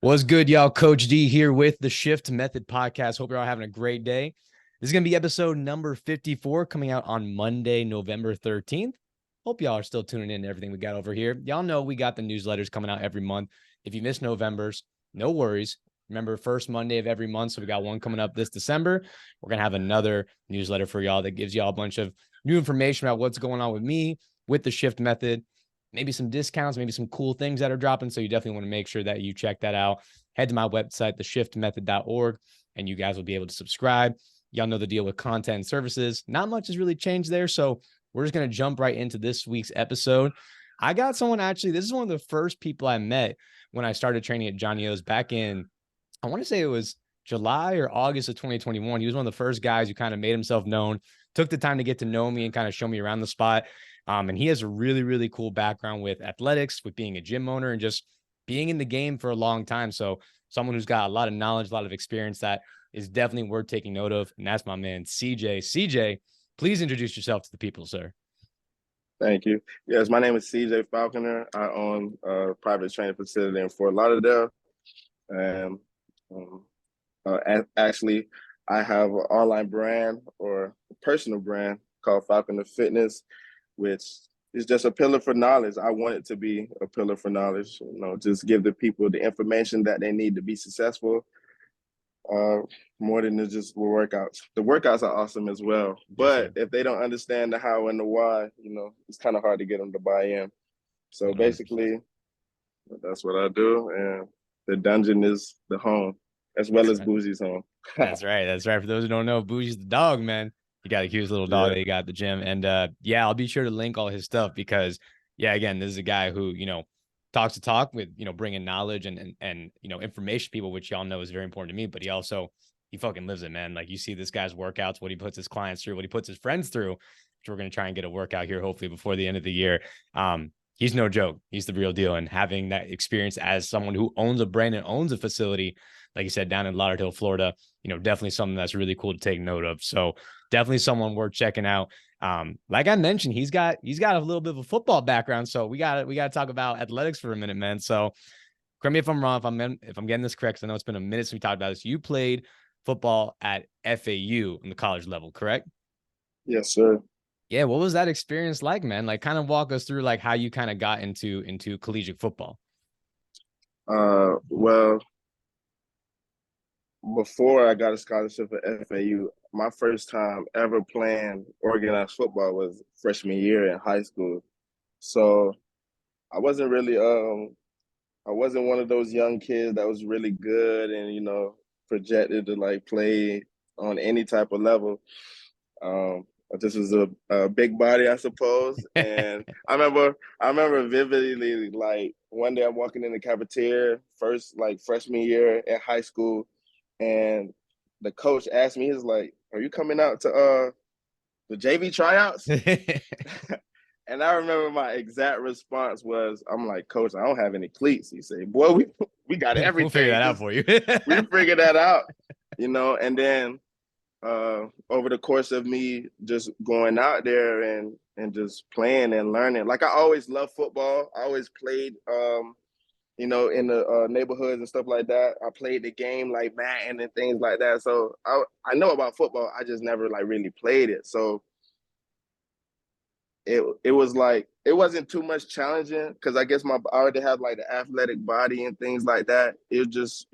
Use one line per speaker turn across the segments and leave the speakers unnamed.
What's good, y'all? Coach D here with the Shift Method Podcast. Hope you're all having a great day. This is going to be episode number 54 coming out on Monday, November 13th. Hope y'all are still tuning in to everything we got over here. Y'all know we got the newsletters coming out every month. If you missed November's, no worries. Remember, first Monday of every month. So we got one coming up this December. We're going to have another newsletter for y'all that gives y'all a bunch of new information about what's going on with me, with the Shift Method, maybe some discounts, maybe some cool things that are dropping. So you definitely want to make sure that you check that out. Head to my website, theshiftmethod.org, and you guys will be able to subscribe. Y'all know the deal with content and services. Not much has really changed there. So we're just going to jump right into this week's episode. I got someone actually, this is one of the first people I met when I started training at Johnny O's back in, I want to say it was July or August of 2021. He was one of the first guys who kind of made himself known, took the time to get to know me and kind of show me around the spot. And he has a really, really cool background with athletics, with being a gym owner, and just being in the game for a long time. So someone who's got a lot of knowledge, a lot of experience that is definitely worth taking note of. And that's my man, CJ. CJ, please introduce yourself to the people, sir.
Thank you. Yes, my name is CJ Falconer. I own a private training facility in Fort Lauderdale. And actually, I have an online brand or a personal brand called Falconer Fitness, which is just a pillar for knowledge. I want it to be a pillar for knowledge, just give the people the information that they need to be successful, uh, more than just the workouts. The workouts are awesome as well,
Yes,
but
sir.
if they don't understand the how and the why, it's kind of hard to get them to buy in. So
100%.
basically, that's what I do, and the dungeon is the home, as well
That's
as
right.
Bougie's home.
That's right. That's right. For those who don't know, Bougie's the dog, man. He got a cute little dog
Yeah,
that he got at the gym. And yeah, I'll be sure to link all his stuff because yeah, again, this is a guy who, talks to talk with, bringing knowledge and information to people, which y'all know is very important to me, but he fucking lives it, man. Like you see this guy's workouts, what he puts his clients through, what he puts his friends through, which we're going to try and get a workout here hopefully before the end of the year. He's no joke. He's the real deal. And having that experience as someone who owns a brand and owns a facility, like you said, down in Lauderdale, Florida, definitely something that's really cool to take note of. So definitely someone worth checking out. Like I mentioned, he's got a little bit of a football background. So we got to talk about athletics for a minute, man. So correct me if I'm wrong, if I'm getting this correct, 'cause I know it's been a minute since we talked about this. You played football at FAU in the college level, correct?
yes, sir.
Yeah. What was that experience like, man? Like kind of walk us through like how you kind of got into collegiate football.
Well, before I got a scholarship at FAU, my first time ever playing organized football was freshman year in high school. So I wasn't really I wasn't one of those young kids that was really good and projected to like play on any type of level. I just was a big body, I suppose. And I remember vividly, like one day I'm walking in the cafeteria, first like freshman year in high school, and the coach asked me, he's like, "Are you coming out to the JV tryouts?" And I remember my exact response was, "I'm like, Coach, I don't have any cleats." He said, "Boy, we got
We'll figure
everything.
that out
Just
for you.
we figured that out." And then over the course of me just going out there and just playing and learning, like I always loved football. I always played, in the neighborhoods and stuff like that. I played the game like Madden and things like that. So I know about football. I just never like really played it. So it was like it wasn't too much challenging because I guess I already have like the athletic body and things like that. It was just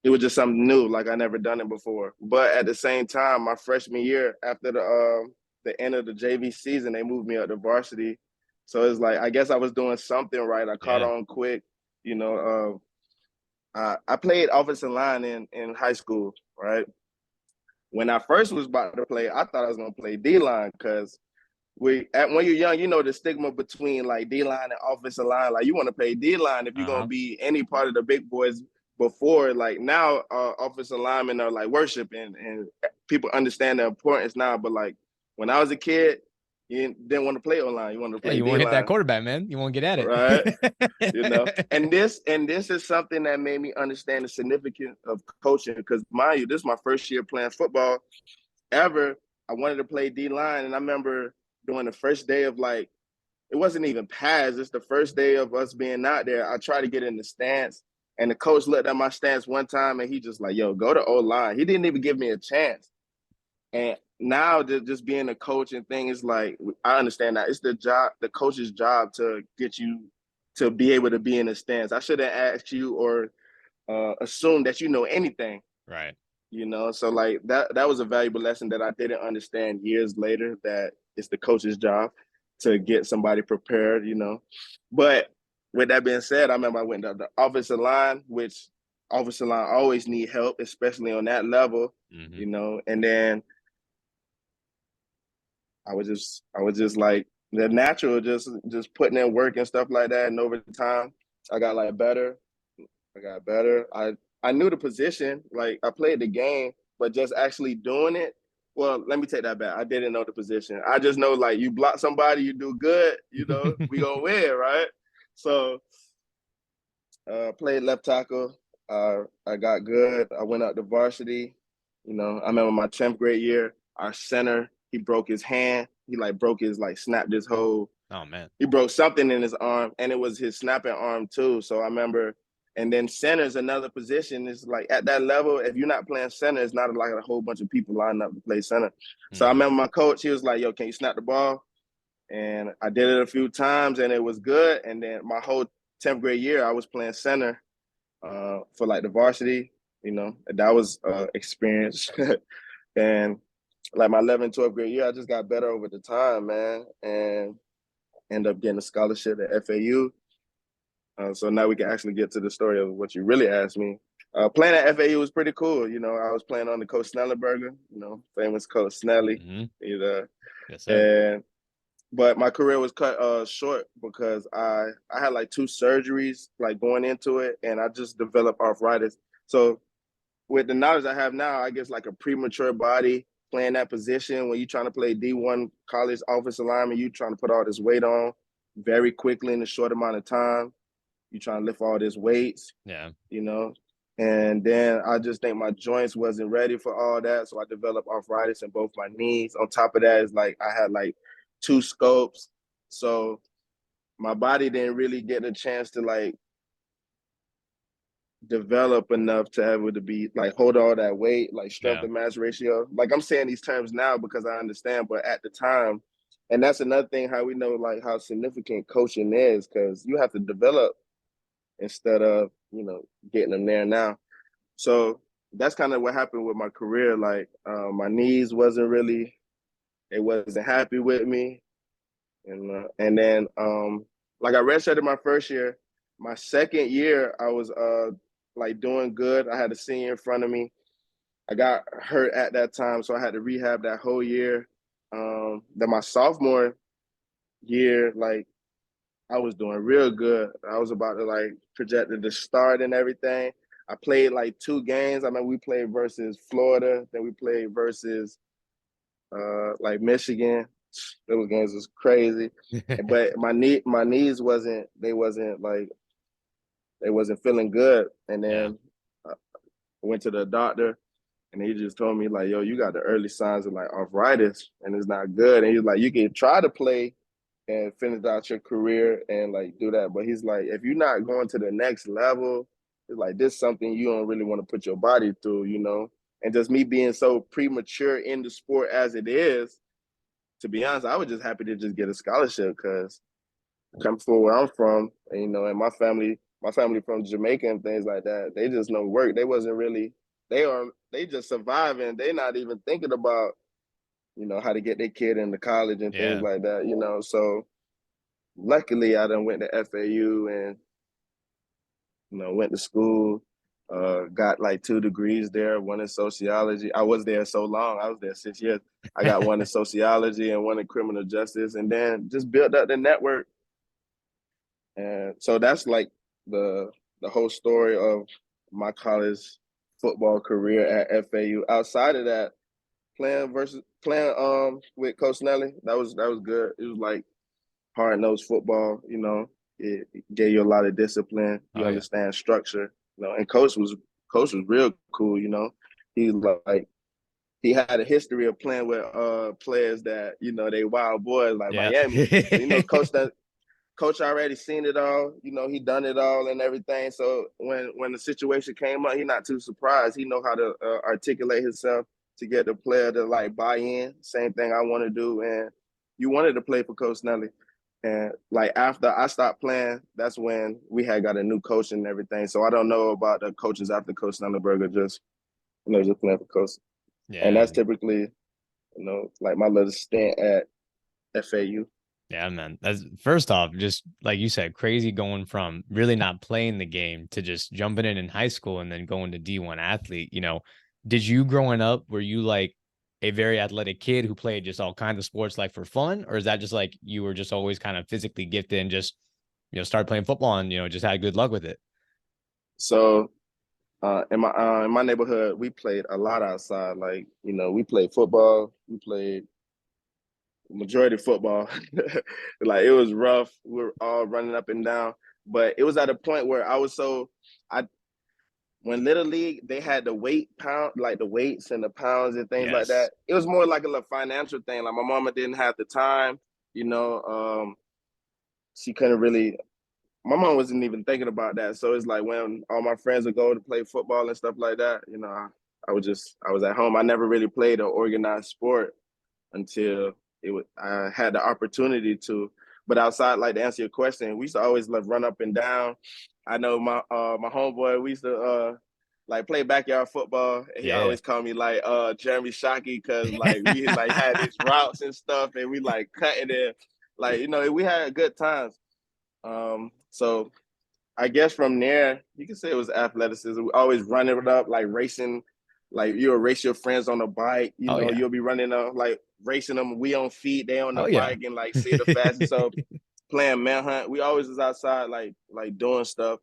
it was just something new, like I never done it before. But at the same time, my freshman year, after the end of the JV season, they moved me up to varsity. So it's like I guess I was doing something right. I caught
Yeah.
on quick. You know, I played offensive line in high school, right? When I first was about to play, I thought I was gonna play D line because when you're young, the stigma between like D line and offensive line. Like you want to play D line if you're gonna
Uh-huh.
be any part of the big boys. Before, like now, offensive linemen are like worship and people understand the importance now. But like when I was a kid, you didn't want to play O-line. You wanted to
Yeah,
play
you won't
D
hit that
line,
quarterback, man. You won't get at
right?
it.
And this is something that made me understand the significance of coaching. Because mind you, this is my first year playing football ever. I wanted to play D line, and I remember during the first day of like it wasn't even pads. It's the first day of us being out there. I tried to get in the stance, and the coach looked at my stance one time, and he just like, yo, go to O-line. He didn't even give me a chance. And now just being a coach and thing is like, I understand that it's the coach's job to get you to be able to be in a stance. I shouldn't ask you or assume that you know anything.
Right.
You know, so like that was a valuable lesson that I didn't understand years later, that it's the coach's job to get somebody prepared, you know. But with that being said, I remember I went to the offensive line, which offensive line always need help, especially on that level, you know. And then I was just like the natural, just putting in work and stuff like that. And over time, I got like better. I got better. I knew the position, like I played the game, but just actually doing it. Well, let me take that back. I didn't know the position. I just know like you block somebody, you do good, you know, we gonna win, right? So played left tackle. I got good. I went out to varsity. You know, I remember my 10th grade year, our center, he broke his hand. He like broke his, like snapped his whole.
Oh man.
He broke something in his arm, and it was his snapping arm too. So I remember, and then center is another position. It's like at that level, if you're not playing center, it's not like a whole bunch of people lining up to play center. So I remember my coach, he was like, yo, can you snap the ball? And I did it a few times and it was good. And then my whole 10th grade year, I was playing center for like the varsity, you know, and that was experience. And like my 11th, 12th grade year, I just got better over the time, man, and ended up getting a scholarship at FAU. So now we can actually get to the story of what you really asked me. Playing at FAU was pretty cool. You know, I was playing on the Coach Snellenberger, you know, famous Coach Snelly.
Yes, sir.
And but my career was cut short because I had like 2 surgeries like going into it, and I just developed arthritis. So with the knowledge I have now, I guess like a premature body playing that position when you're trying to play D1 college offensive lineman, you trying to put all this weight on very quickly in a short amount of time. You trying to lift all this weights, you know. And then I just think my joints wasn't ready for all that, so I developed arthritis in both my knees. On top of that, is like I had like 2 scopes, so my body didn't really get a chance to like develop enough to able to be like hold all that weight, like strength to mass ratio. Like I'm saying these terms now because I understand, but at the time, and that's another thing how we know like how significant coaching is, because you have to develop instead of, you know, getting them there now. So that's kind of what happened with my career. Like my knees wasn't really, they wasn't happy with me. And then like I redshirted my first year. My second year, I was like doing good. I had a senior in front of me. I got hurt at that time, so I had to rehab that whole year. Then my sophomore year, like I was doing real good. I was about to like projected to start and everything. I played like 2 games. I mean, we played versus Florida, then we played versus like Michigan. Those games was crazy. But my knees wasn't feeling good. And then I went to the doctor, and he just told me like, yo, you got the early signs of like arthritis, and it's not good. And he's like, you can try to play and finish out your career and like do that, but he's like, if you're not going to the next level, it's like this is something you don't really want to put your body through, you know. And just me being so premature in the sport as it is, to be honest, I was just happy to just get a scholarship, because coming from where I'm from, and, you know, and my family from Jamaica and things like that, they just know work. They wasn't really, they just surviving. They not even thinking about, you know, how to get their kid into college and things like that, you know. So luckily I done went to FAU and, you know, went to school, got like 2 degrees there, one in sociology. I was there so long. I was there 6 years. I got one in sociology and one in criminal justice, and then just built up the network. And so that's like the whole story of my college football career at FAU. Outside of that, playing with Coach Nelly, that was good. It was like hard-nosed football, you know. It gave you a lot of discipline. You understand structure, you know. And coach was real cool, you know. He like he had a history of playing with players that, you know, they wild boys like Miami. So, you know, coach coach already seen it all. You know, he done it all and everything. So when the situation came up, he not too surprised. He know how to articulate himself to get the player to like buy in. Same thing I want to do. And you wanted to play for Coach Nelly. And like after I stopped playing, that's when we had got a new coach and everything. So I don't know about the coaches after Coach Nellenberger, just just playing for Coach. And
Yeah.
that's typically, like my little stint at FAU.
Yeah, man. That's first off, just like you said, crazy going from really not playing the game to just jumping in high school and then going to D1 athlete. Did you growing up, were you like a very athletic kid who played just all kinds of sports like for fun? Or is that just like you were just always kind of physically gifted and just, started playing football and, just had good luck with it?
So in my neighborhood, we played a lot outside. Like, we played football, we played majority football. Like it was rough. We were all running up and down. But it was at a point where I when Little League, they had the like the weights and the pounds and things like
Yes.
that. It was more like a little financial thing. Like my mama didn't have the time, she couldn't really, my mom wasn't even thinking about that. So it's like when all my friends would go to play football and stuff like that, I was at home. I never really played an organized sport until I had the opportunity to. But outside, like to answer your question, we used to always like run up and down. I know my homeboy, we used to like play backyard football. And he
Yeah.
always called me like Jeremy Shockey because like we like had these routes and stuff and we like cutting it. Like, we had good times. So I guess from there, you can say it was athleticism. We always running it up, like racing, like you'll race your friends on a bike,
Oh yeah.
you'll be running like racing them, we on feet, they on the
Oh yeah.
bike and like see the fastest. So playing Manhunt, we always was outside like doing stuff.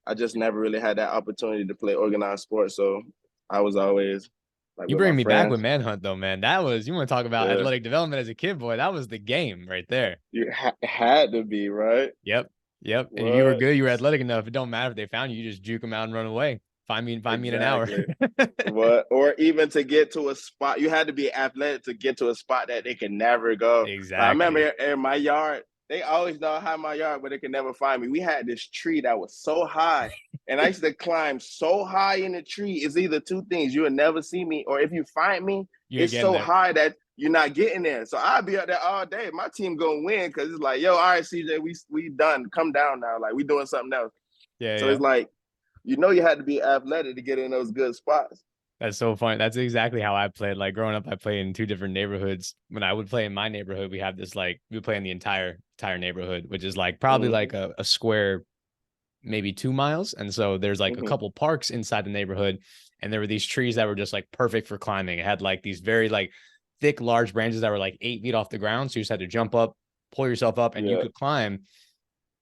I just never really had that opportunity to play organized sports. So I was always like
You
with my
bring me back with
friends.
Manhunt though, man. That was, you want to talk about
Yeah.
athletic development as a kid, boy. That was the game right there.
You had to be, right?
Yep. Yep. And if you were
What?
good, you were athletic enough. It don't matter if they found you, you just juke them out and run away. Find me in an hour.
Exactly. What? Or even to get to a spot, you had to be athletic to get to a spot that they can never go. Like, I remember
Exactly.
in my yard, they always know how my yard, but they can never find me. We had this tree that was so high, and I used to climb so high in the tree. It's either two things: you will never see me, or if you find me,
You're
it's
getting
so
there.
high that you're not getting there. So I'll be up there all day. My team gonna win because it's like, yo, all right, CJ, we done. Come down now. Like we doing something else.
Yeah,
So
yeah.
it's like, you had to be athletic to get in those good spots.
That's so funny. That's exactly how I played. Like growing up, I played in two different neighborhoods. When I would play in my neighborhood, we have this like we play in the entire neighborhood, which is like probably
Mm-hmm.
like a square, maybe 2 miles. And so there's like a
Mm-hmm.
couple parks inside the neighborhood, and there were these trees that were just like perfect for climbing. It had like these very like thick, large branches that were like 8 feet off the ground. So you just had to jump up, pull yourself up, and you
Yeah.
could climb.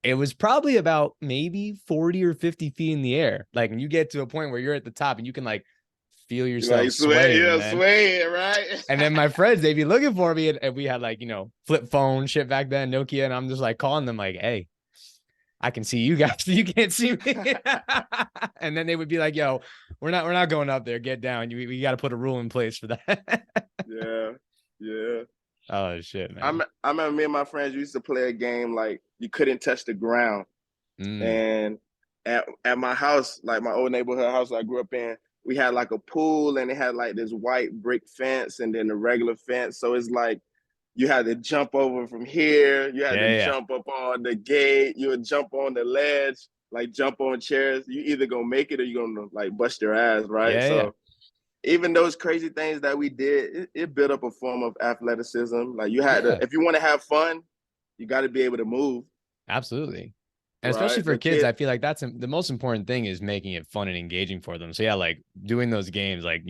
It was probably about maybe 40 or 50 feet in the air. Like when you get to a point where you're at the top and you can like feel
Like
yourself
sway,
swaying,
yeah,
man.
swaying, right?
And then my friends, they'd be looking for me, and we had like, flip phone shit back then, Nokia. And I'm just like calling them like, hey, I can see you guys. You can't see me. And then they would be like, yo, we're not going up there. Get down. We got to put a rule in place for that.
Yeah, yeah.
Oh shit,
I
man.
I remember me and my friends used to play a game like you couldn't touch the ground.
Mm.
And at my house, like my old neighborhood house I grew up in, we had like a pool and it had like this white brick fence and then the regular fence. So it's like you had to jump over from here. You had to
Yeah, yeah.
jump up on the gate. You would jump on the ledge, like jump on chairs. You either gonna make it or you're gonna like bust your ass, right?
Yeah, yeah.
So even those crazy things that we did, it built up a form of athleticism. Like you had to,
Yeah,
if you want to have fun, you got to be able to move,
absolutely. And especially
right?
for
The
kids,
kid,
I feel like that's the most important thing is making it fun and engaging for them. So yeah, like doing those games, like,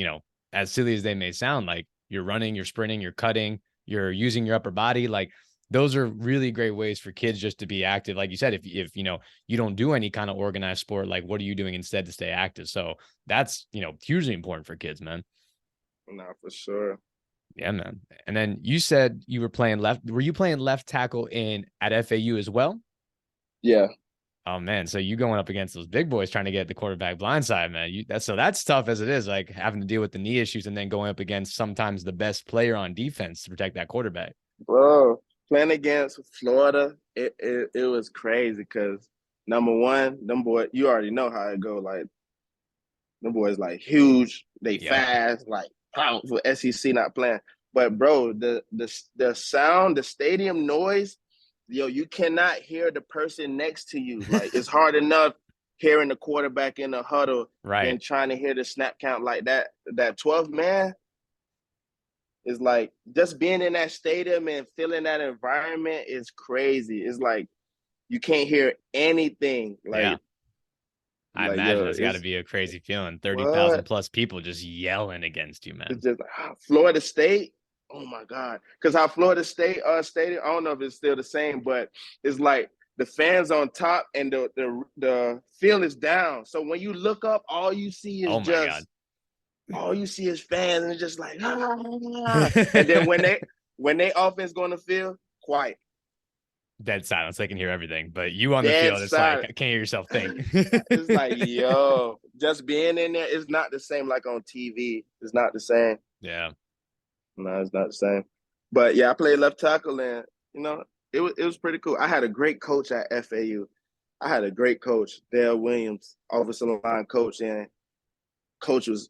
as silly as they may sound, like you're running, you're sprinting, you're cutting, you're using your upper body, like those are really great ways for kids just to be active. Like you said, if you don't do any kind of organized sport, like what are you doing instead to stay active? So that's, hugely important for kids, man.
nah, for sure.
Yeah, man. And then you said you were playing left. Were you playing left tackle in at FAU as well?
Yeah,
Oh man, so you going up against those big boys trying to get the quarterback blindside, man. That's tough as it is, like having to deal with the knee issues and then going up against sometimes the best player on defense to protect that quarterback.
bro. playing against Florida, it was crazy because number one, them boys, you already know how it go. Like them boys, like huge, they
Yep.
fast, like powerful. SEC not playing, but bro, the sound, the stadium noise, yo, you cannot hear the person next to you. Like it's hard enough hearing the quarterback in the huddle
Right.
than trying to hear the snap count like that. That 12th man is like just being in that stadium and feeling that environment is crazy. It's like you can't hear anything.
Yeah. I
Like
imagine
yo,
that's got to be a crazy feeling. 30,000
what?
plus people just yelling against you,
It's
man.
just like Florida State. Oh my God. Because how Florida State stadium, I don't know if it's still the same, but it's like the fans on top and the field is down. So when you look up,
Oh my God.
all you see is fans, and it's just like and then when they offense go on the field, quiet.
Dead silence. They can hear everything. But you on the
Dead
field, it's like, I
silent.
can't hear yourself think.
It's like, yo, just being in there, it's not the same like on TV. It's not the same.
Yeah.
No, it's not the same. But yeah, I played left tackle, and it was pretty cool. I had a great coach at FAU. I had a great coach, Dale Williams, offensive line coach, and coach was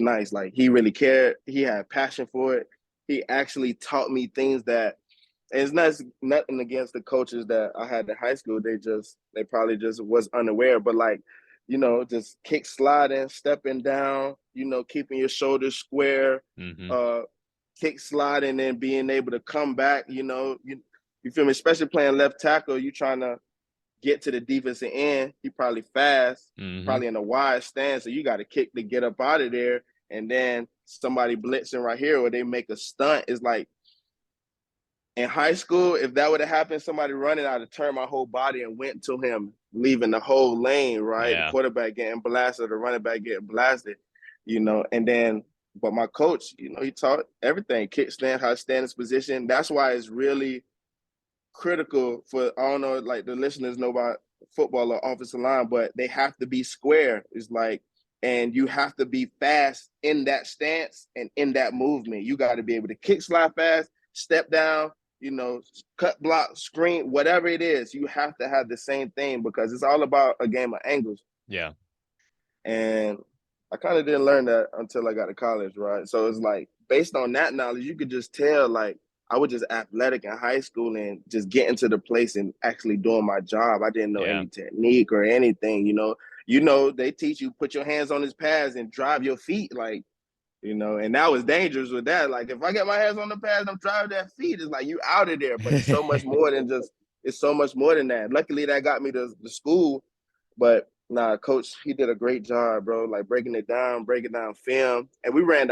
nice. Like he really cared. He had passion for it. He actually taught me things that and it's nothing against the coaches that I had in high school. They probably just was unaware. But like, just kick sliding, stepping down, keeping your shoulders square,
Hmm.
uh, kick sliding and being able to come back, you feel me? Especially playing left tackle, you trying to get to the defensive end. He probably fast,
Hmm.
probably in a wide stance. So you got to kick to get up out of there. And then somebody blitzing right here or they make a stunt. It's like in high school, if that would have happened, somebody running, I'd have turned my whole body and went to him, leaving the whole lane, right? The
Yeah.
quarterback getting blasted, the running back getting blasted, and then, but my coach, he taught everything, kickstand, how to stand in his position. That's why it's really critical for, I don't know, like the listeners know about football or offensive line, but they have to be square. It's like, and you have to be fast in that stance and in that movement. You got to be able to kick slide fast, step down, cut block, screen, whatever it is. You have to have the same thing because it's all about a game of angles.
Yeah.
And I kind of didn't learn that until I got to college, right? So it's like based on that knowledge, you could just tell like I was just athletic in high school and just getting to the place and actually doing my job. I didn't know
Yeah.
any technique or anything, they teach you put your hands on his pads and drive your feet like, and that was dangerous with that. Like if I get my hands on the pads and I'm driving that feet, it's like you out of there. But it's so much more than that. Luckily that got me to school. But nah, coach, he did a great job, bro. Like breaking down film. And we ran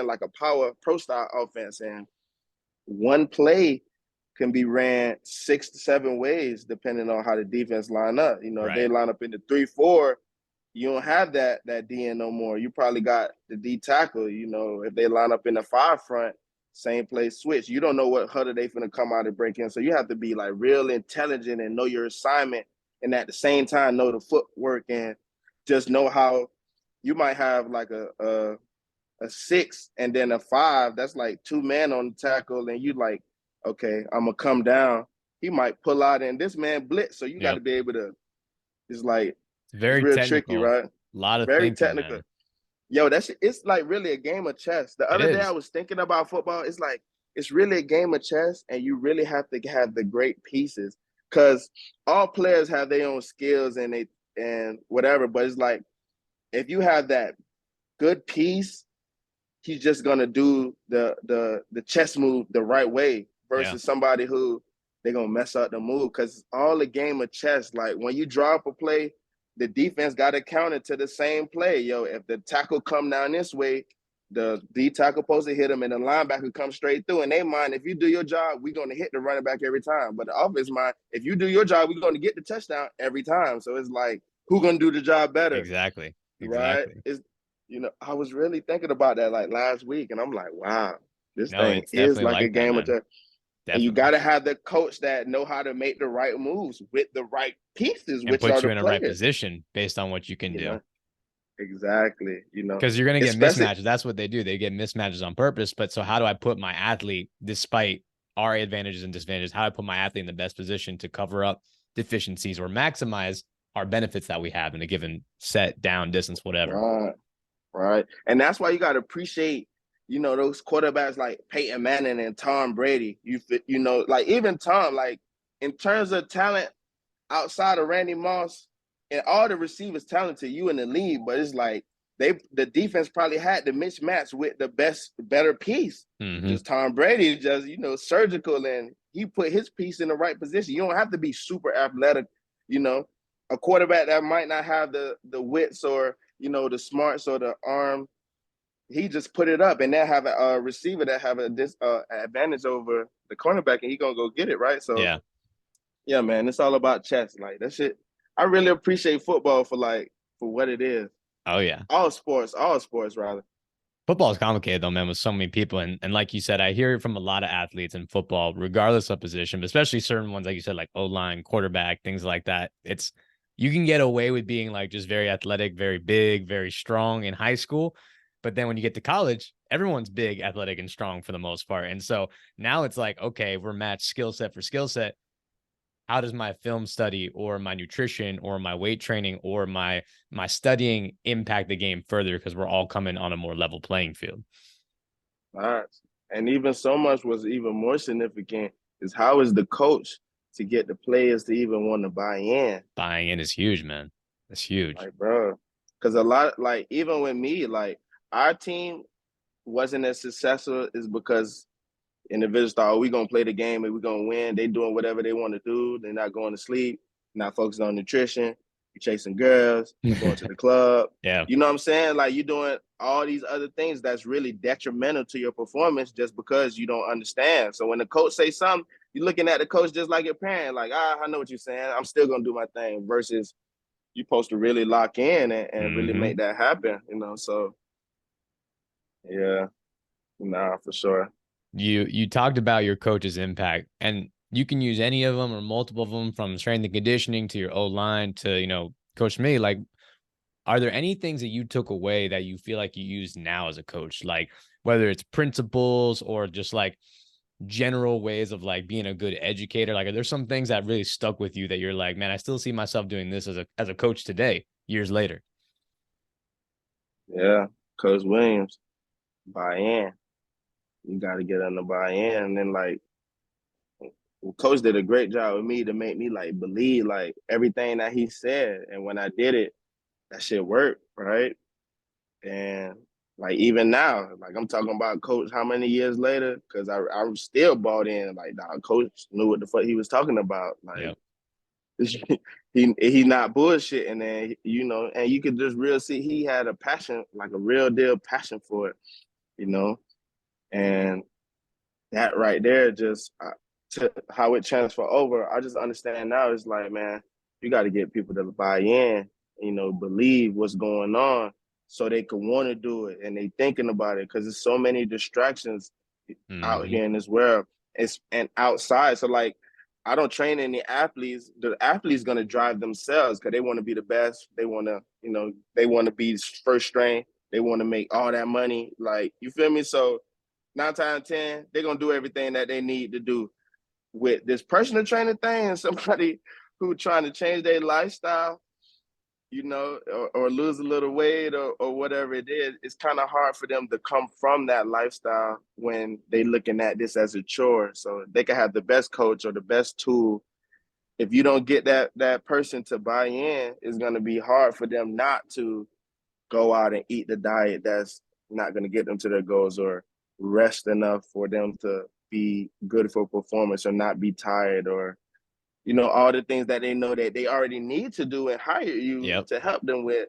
like a power pro style offense. And one play can be ran 6 to 7 ways depending on how the defense line up. If they
Right.
line up in the 3-4, you don't have that DN no more. You probably got the D tackle. If they line up in the 5 front, same play switch. You don't know what huddle they finna come out and break in. So you have to be like real intelligent and know your assignment, and at the same time know the footwork and just know how you might have like a 6 and then a 5. That's like 2 men on the tackle, and you like, okay, I'm gonna come down. He might pull out, and this man blitz. So you got to
Yep.
be able to. It's like
It's
it's
very
real tricky,
technical.
right?
A lot of
Very
thinking,
technical.
man.
Yo, it's like really a game of chess. The
It
other day I
is.
was thinking about football. It's like it's really a game of chess, and you really have to have the great pieces because all players have their own skills and whatever. But it's like if you have that good piece, he's just gonna do the chess move the right way
Yeah.
versus somebody who they're gonna mess up the move because all the game of chess. Like when you draw up a play, the defense got to counter to the same play. Yo, if the tackle come down this way, the D tackle supposed to hit him, and the linebacker comes straight through. And they mind if you do your job, we're gonna hit the running back every time. But the offense mind, if you do your job, we're gonna get the touchdown every time. So it's like who gonna do the job better,
Exactly.
right?
Exactly.
I was really thinking about that like last week, and I'm like, wow, this
No,
thing
it's
is
definitely
like a
like that,
game of
man.
chess. And you got
Definitely.
to have the coach that know how to make the right moves with the right pieces,
And
which
put
are
you
the
in a right
players.
position based on what you can
You
do.
know, exactly.
Because you're going to get
Especially
mismatches. That's what they do. They get mismatches on purpose. But so how do I put my athlete, despite our advantages and disadvantages, how to put my athlete in the best position to cover up deficiencies or maximize our benefits that we have in a given set, down, distance, whatever.
Right. Right. And that's why you got to appreciate, those quarterbacks like Peyton Manning and Tom Brady. Like even Tom, like in terms of talent outside of Randy Moss and all the receivers talented, you in the league, but it's like the defense probably had the mismatch with the better piece.
Mm-hmm.
Just Tom Brady just, surgical, and he put his piece in the right position. You don't have to be super athletic, a quarterback that might not have the wits or the smarts or the arm, he just put it up, and they have a receiver that have this advantage over the cornerback, and he gonna go get it, right? So yeah, man, it's all about chess. Like that shit. I really appreciate football for what it is.
Oh yeah,
all sports rather.
Football is complicated though, man, with so many people, and like you said, I hear it from a lot of athletes in football, regardless of position, but especially certain ones, like you said, like O-line, quarterback, things like that. You can get away with being like just very athletic, very big, very strong in high school. But then when you get to college, everyone's big, athletic, and strong for the most part. And so now it's like, okay, we're matched skill set for skill set. How does my film study or my nutrition or my weight training or my studying impact the game further? Because we're all coming on a more level playing field.
All right. And even so much was even more significant is how is the coach to get the players to even want to buy in.
Buying in is huge, man. That's huge.
Like, bro, because a lot, like, even with me, like, our team wasn't as successful is because individuals thought, oh, we're going to play the game and we're going to win. They doing whatever they want to do. They're not going to sleep, not focusing on nutrition. You're chasing girls, you're going to the club.
Yeah.
You know what I'm saying? Like, you're doing all these other things that's really detrimental to your performance just because you don't understand. So when the coach say something, you're looking at the coach just like your parent, like, I know what you're saying. I'm still going to do my thing versus you're supposed to really lock in and really make that happen, So, yeah, nah, for sure.
You talked about your coach's impact, and you can use any of them or multiple of them, from strength and conditioning to your O-line to, Coach me. Like, are there any things that you took away that you feel like you use now as a coach? Like whether it's principles or just like general ways of like being a good educator? Like, are there some things that really stuck with you that you're like, man, I still see myself doing this as a coach today, years later?
Yeah, Coach Williams, buy in. You got to get on the buy in, and then like, Coach did a great job with me to make me like believe like everything that he said, and when I did it, that shit worked, right? And like even now, like I'm talking about Coach how many years later? Because I'm still bought in. Like, nah, Coach knew what the fuck he was talking about. Like, yep. he not bullshit, and then and you could just real see he had a passion, like a real deal passion for it, and that right there just to how it transfer over. I just understand now. It's like, man, you got to get people to buy in, believe what's going on, so they can want to do it and they thinking about it, because there's so many distractions out here in this world. And outside. So like, I don't train any athletes. The athletes gonna drive themselves because they want to be the best. They want to, they want to be first string. They want to make all that money. Like, you feel me? So 9 times out of 10, they're gonna do everything that they need to do. With this personal training thing and somebody who trying to change their lifestyle, or lose a little weight or whatever it is, it's kind of hard for them to come from that lifestyle when they looking at this as a chore. So they can have the best coach or the best tool. If you don't get that person to buy in, it's going to be hard for them not to go out and eat the diet that's not going to get them to their goals, or rest enough for them to be good for performance, or not be tired, or all the things that they know that they already need to do and hire you to help them with.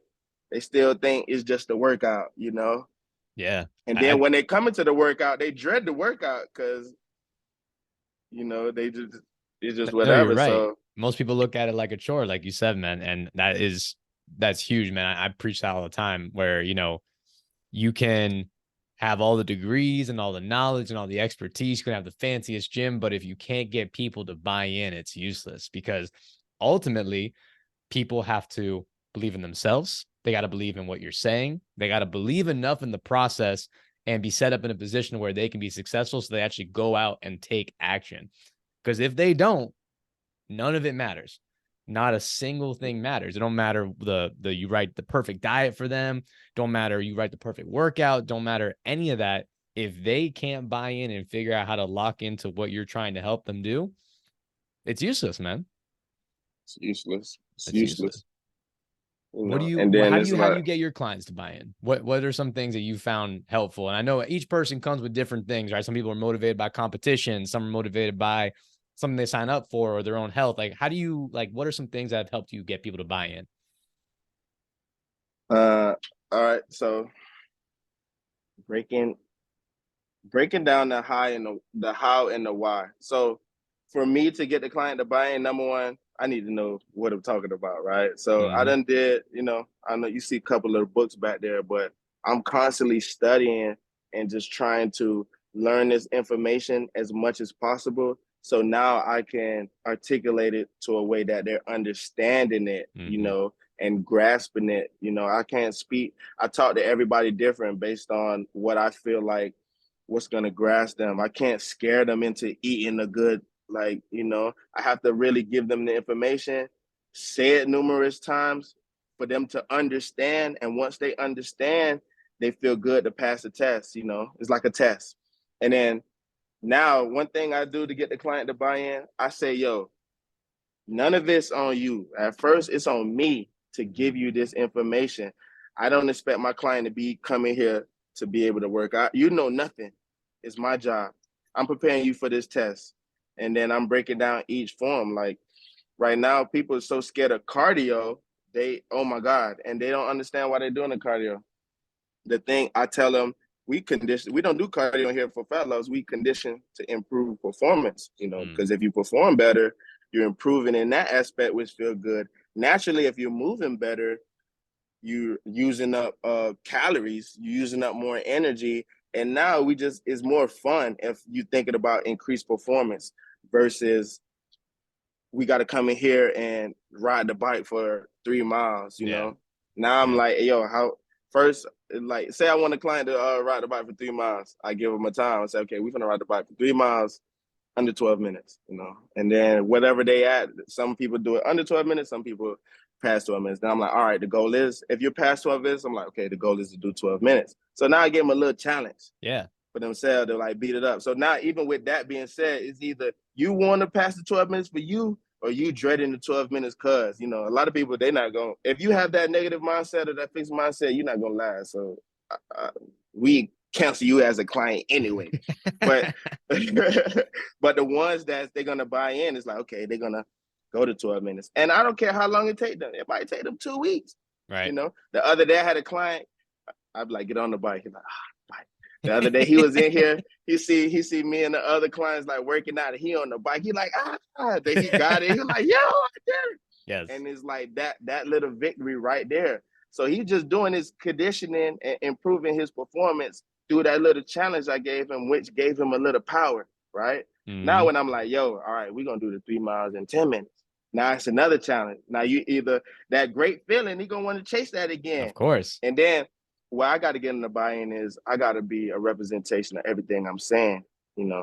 They still think it's just a workout,
Yeah.
And then when they come into the workout, they dread the workout because it's just whatever.
No, you're right.
So
most people look at it like a chore, like you said, man, and that's huge, man. I preach that all the time, where you can have all the degrees and all the knowledge and all the expertise. You can have the fanciest gym, but if you can't get people to buy in, it's useless, because ultimately people have to believe in themselves. They got to believe in what you're saying. They got to believe enough in the process and be set up in a position where they can be successful so they actually go out and take action. Because if they don't, none of it matters. Not a single thing matters. It don't matter you write the perfect diet for them. Don't matter you write the perfect workout. Don't matter any of that. If they can't buy in and figure out how to lock into what you're trying to help them do, it's useless, man.
It's useless. It's
It's
useless.
useless. What do
And
you
then
how do
it's
you
like,
get your clients to buy in? What are some things that you found helpful? And I know each person comes with different things, right? Some people are motivated by competition, some are motivated by something they sign up for or their own health. Like, how do you what are some things that have helped you get people to buy in?
all right. So breaking down the how and the why. So for me to get the client to buy in, number one, I need to know what I'm talking about, right? So I
Mm-hmm.
done did, I know you see a couple of books back there, but I'm constantly studying and just trying to learn this information as much as possible. So now I can articulate it to a way that they're understanding it,
Mm-hmm.
and grasping it. I can't speak. I talk to everybody different based on what I feel like what's going to grasp them. I can't scare them into eating a good, I have to really give them the information, say it numerous times for them to understand. And once they understand, they feel good to pass the test. It's like a test. And then now, one thing I do to get the client to buy in, I say, yo, none of it's on you. At first, it's on me to give you this information. I don't expect my client to be coming here to be able to work out. You know nothing. It's my job. I'm preparing you for this test. And then I'm breaking down each form. Like right now, people are so scared of cardio, oh my God, and they don't understand why they're doing the cardio. The thing I tell them, we don't do cardio here for fat loss. We condition to improve performance, because if you perform better, you're improving in that aspect, which feel good. Naturally, if you're moving better, you're using up calories, you're using up more energy. And now it's more fun if you're thinking about increased performance versus we got to come in here and ride the bike for 3 miles,
Yeah.
Now I'm
Yeah.
like, yo, how first, like, say I want a client to ride the bike for 3 miles. I give them a time. I say, okay, we're going to ride the bike for 3 miles under 12 minutes, and then whatever they at, some people do it under 12 minutes, some people past 12 minutes. Then I'm like, all right, the goal is, if you're past 12 minutes, I'm like, okay, the goal is to do 12 minutes. So now I give them a little challenge
Yeah.
for themselves to like beat it up. So now, even with that being said, it's either you want to pass the 12 minutes for you or you dreading the 12 minutes because, a lot of people, they're not going, if you have that negative mindset or that fixed mindset, you're not going to last. So we cancel you as a client anyway. But but the ones that they're going to buy in is like, okay, they're going to go to 12 minutes. And I don't care how long it takes them. It might take them 2 weeks.
Right.
The other day I had a client, I'd be like, get on the bike. He's like, bike. The other day he was in here, he see me and the other clients like working out, and he on the bike. He like, then he got it. He was like, yo, I did it.
Yes.
And it's like that little victory right there. So he's just doing his conditioning and improving his performance through that little challenge I gave him, which gave him a little power, right? Now when I'm like, yo, all right, we're gonna do the 3 miles in 10 minutes. Now it's another challenge. Now you either that great feeling, he gonna want to chase that again.
Of course.
And then what I got to get in the buy-in is I got to be a representation of everything I'm saying,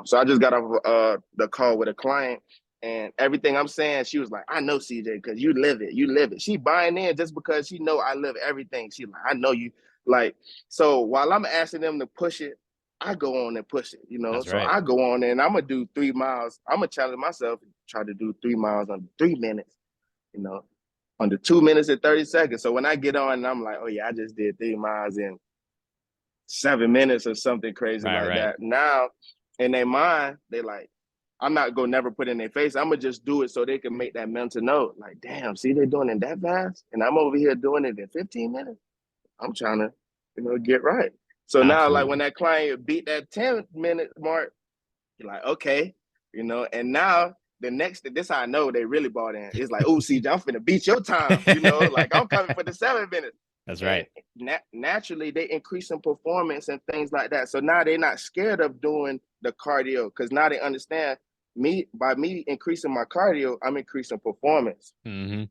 So I just got off the call with a client, and everything I'm saying, she was like, I know, CJ, because you live it. She buying in just because she know I live everything. She like, I know you. Like, so while I'm asking them to push it, I go on and push it,
That's
So
right.
I go on and I'm going to do 3 miles. I'm going to challenge myself, try to do 3 miles under 3 minutes, under 2 minutes and 30 seconds. So when I get on and I'm like, oh yeah, I just did 3 miles in 7 minutes or something crazy like
Right.
that. Now in their mind, they like, I'm not gonna never put in their face. I'm gonna just do it so they can make that mental note. Like, damn, see, they're doing it that fast, and I'm over here doing it in 15 minutes. I'm trying to, get right. So now, like when
Absolutely.
that client beat that 10-minute mark, you're like, okay, and now the next, this how I know they really bought in. It's like, oh, CJ, I'm finna beat your time, like I'm coming for the 7 minutes.
That's
And
right.
naturally, they increase in performance and things like that. So now they're not scared of doing the cardio because now they understand by me increasing my cardio, I'm increasing performance.
Mm-hmm.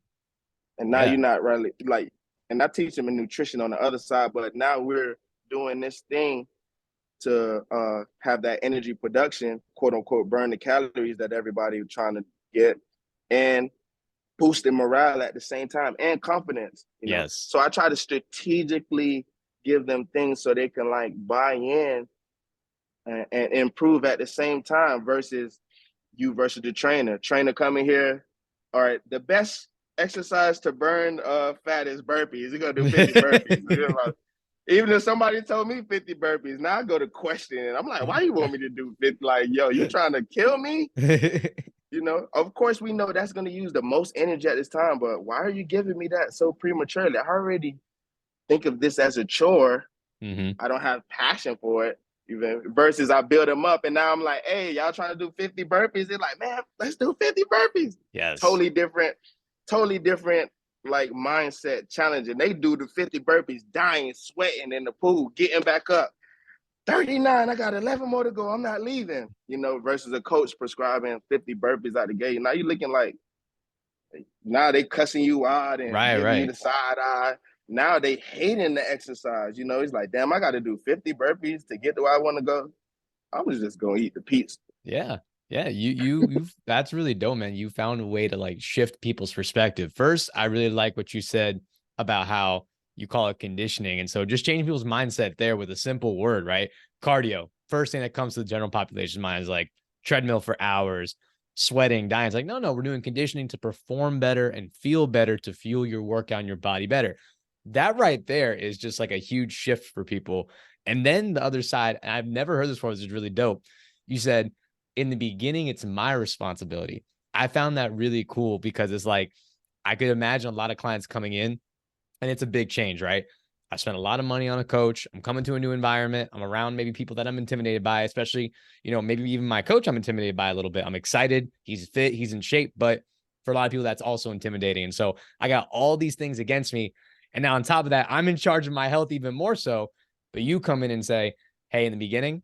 And now
Yeah.
you're not really like, and I teach them in nutrition on the other side, but now we're doing this thing to have that energy production, quote unquote, burn the calories that everybody trying to get, and boosting morale at the same time and confidence,
Yes.
So I try to strategically give them things so they can like buy in and improve at the same time versus you versus the trainer. Trainer coming here, all right, the best exercise to burn fat is burpees. You're gonna do 50 burpees. Even if somebody told me 50 burpees, now I go to question and I'm like, why you want me to do 50? Like, yo, you trying to kill me? Of course we know that's gonna use the most energy at this time, but why are you giving me that so prematurely? I already think of this as a chore.
Mm-hmm.
I don't have passion for it. Even versus I build them up and now I'm like, hey, y'all trying to do 50 burpees? They're like, man, let's do 50 burpees.
Yes.
Totally different like mindset challenging. They do the 50 burpees, dying, sweating in the pool, getting back up. 39, I got 11 more to go. I'm not leaving, versus a coach prescribing 50 burpees out the gate. Now you're looking like, now they cussing you out and giving you the side eye. Now they hating the exercise. It's like, damn, I got to do 50 burpees to get to where I want to go. I was just going to eat the pizza.
Yeah. Yeah. You that's really dope, man. You found a way to like shift people's perspective. First, I really like what you said about how you call it conditioning. And so just changing people's mindset there with a simple word, right? Cardio. First thing that comes to the general population's mind is like treadmill for hours, sweating, dying. It's like, no, we're doing conditioning to perform better and feel better to fuel your workout and your body better. That right there is just like a huge shift for people. And then the other side, and I've never heard this before, this is really dope. You said, in the beginning, it's my responsibility. I found that really cool because it's like, I could imagine a lot of clients coming in and it's a big change, right? I spent a lot of money on a coach. I'm coming to a new environment. I'm around maybe people that I'm intimidated by, especially, maybe even my coach I'm intimidated by a little bit. I'm excited. He's fit. He's in shape. But for a lot of people, that's also intimidating. And so I got all these things against me. And now on top of that, I'm in charge of my health even more so. But you come in and say, hey, in the beginning,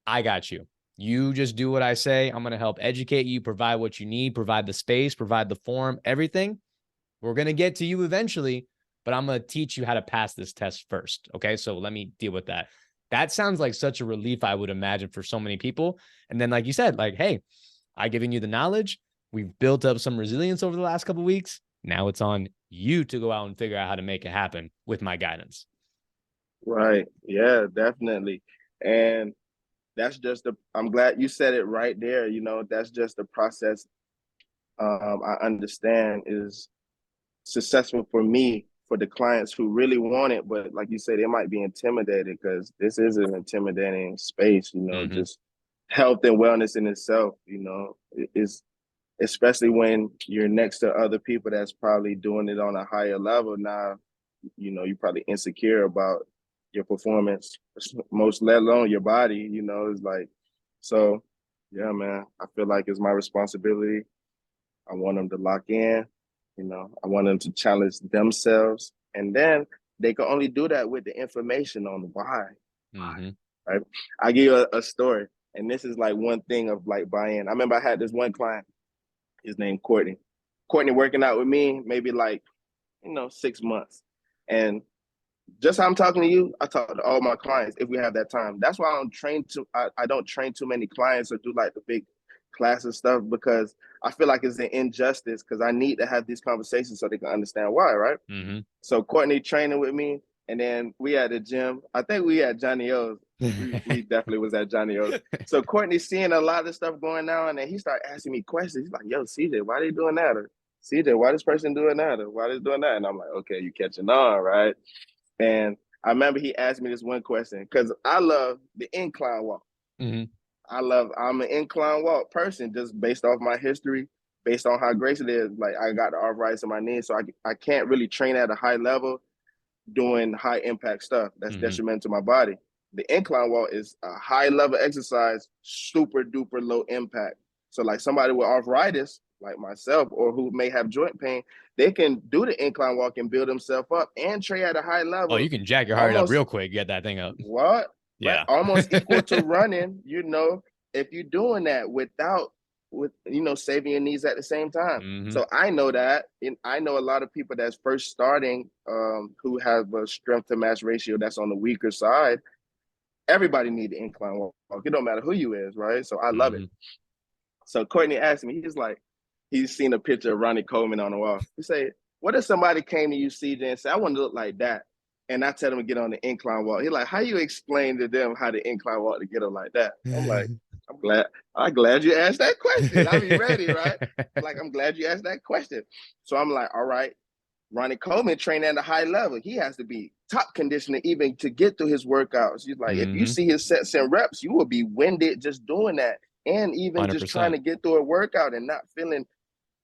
I got you. You just do what I say. I'm going to help educate you, provide what you need, provide the space, provide the form, everything. We're going to get to you eventually, but I'm going to teach you how to pass this test first. Okay. So let me deal with that. That sounds like such a relief, I would imagine, for so many people. And then, like you said, like, hey, I've given you the knowledge. We've built up some resilience over the last couple of weeks. Now it's on you to go out and figure out how to make it happen with my guidance.
Right. Yeah, definitely. And that's just I'm glad you said it right there. That's just the process I understand is successful for me, for the clients who really want it. But like you said, they might be intimidated because this is an intimidating space, just health and wellness in itself, is especially when you're next to other people that's probably doing it on a higher level. Now, you're probably insecure about your performance, most let alone your body, it's like, so yeah, man, I feel like it's my responsibility. I want them to lock in, I want them to challenge themselves. And then they can only do that with the information on why. Right? I give you a story. And this is like one thing of like buy-in. I remember I had this one client, his name Courtney. Courtney working out with me, maybe like, 6 months. And just how I'm talking to you, I talk to all my clients if we have that time. That's why I don't train too many clients or do like the big classes stuff, because I feel like it's an injustice, because I need to have these conversations so they can understand why, right? So Courtney training with me, and then we at the gym. I think we at Johnny O's. We definitely was at Johnny O's. So Courtney seeing a lot of stuff going on, and he started asking me questions. He's like, yo, CJ, why they doing that? Or CJ, why this person doing that? Or why they doing that? And I'm like, okay, you catching on, right? And I remember he asked me this one question, because I love the incline walk. I'm an incline walk person, just based off my history, based on how graceful it is. Like, I got the arthritis in my knee, so I can't really train at a high level doing high impact stuff that's detrimental to my body. The incline walk is a high level exercise, super duper low impact. So like somebody with arthritis, like myself, or who may have joint pain, they can do the incline walk and build themselves up and train at a high level.
Oh, you can jack your heart up real quick, get that thing up.
What?
Yeah.
Right? Almost equal to running, if you're doing that with saving your knees at the same time. So I know that, and I know a lot of people that's first starting who have a strength to mass ratio that's on the weaker side. everybody need the incline walk. It don't matter who you is, right? So I love it. So Courtney asked me, he's like, he's seen a picture of Ronnie Coleman on the wall. He said, what if somebody came to you, CJ, and said, I want to look like that? And I tell them to get on the incline walk. He's like, how you explain to them how to incline walk to get them like that? I'm like, I'm glad you asked that question. I'll be ready, right? Like, I'm glad you asked that question. So I'm like, all right, Ronnie Coleman trained at a high level. He has to be top conditioner even to get through his workouts. He's like, if you see his sets and reps, you will be winded just doing that. And even
100%.
just trying to get through a workout and not feeling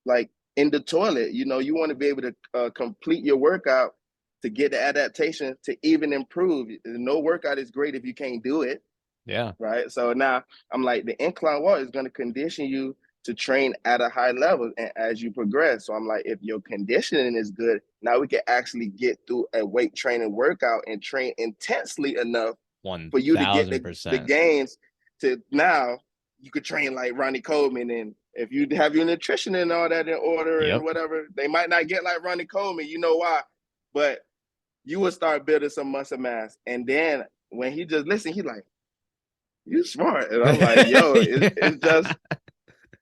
like in the toilet. You know, you want to be able to complete your workout to get the adaptation to even improve. No workout is great if you can't do it.
Yeah.
Right. So now I'm like, the incline walk is going to condition you to train at a high level and as you progress. So I'm like, if your conditioning is good, now we can actually get through a weight training workout and train intensely enough
1000%.
for you to get the gains to now you could train like Ronnie Coleman. And if you have your nutrition and all that in order and whatever, they might not get like Ronnie Coleman, you know why, but you will start building some muscle mass. And then when he just listen, he's like, you smart. And I'm like, yo,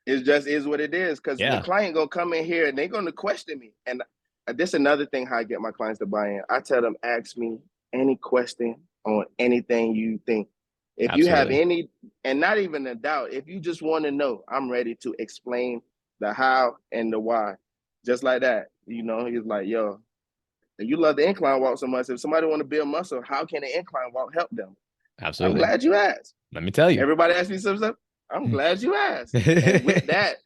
it's just is what it is. Because the client gonna come in here and they're gonna question me. And this another thing how I get my clients to buy in. I tell them, ask me any question on anything you think. If you have any, and not even a doubt, if you just want to know, I'm ready to explain the how and the why. Just like that. You know, he's like, yo, you love the incline walk so much. If somebody want to build muscle, how can the incline walk help them?
Absolutely.
I'm glad you asked.
Let me tell you.
Everybody asks me some stuff. I'm glad you asked. And with that,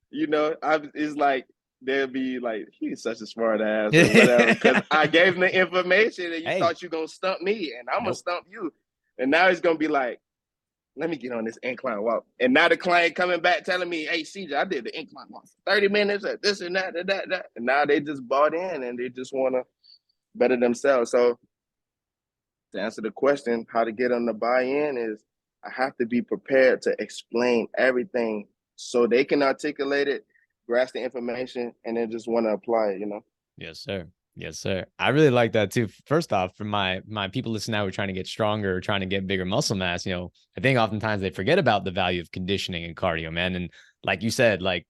you know, it's like they'll be like, he's such a smart ass or whatever. Because I gave him the information and you thought you gonna stump me, and I'm gonna stump you. And now he's gonna be like, let me get on this incline walk. And now the client coming back telling me, hey, CJ, I did the incline walk for 30 minutes at this and that and that. And now they just bought in and they just wanna better themselves. So to answer the question, how to get them to buy in is I have to be prepared to explain everything so they can articulate it, grasp the information, and then just want to apply it, you know?
Yes, sir. Yes, sir. I really like that too. First off, for my people listening now who are trying to get stronger or trying to get bigger muscle mass, you know, I think oftentimes they forget about the value of conditioning and cardio, man. And like you said, like,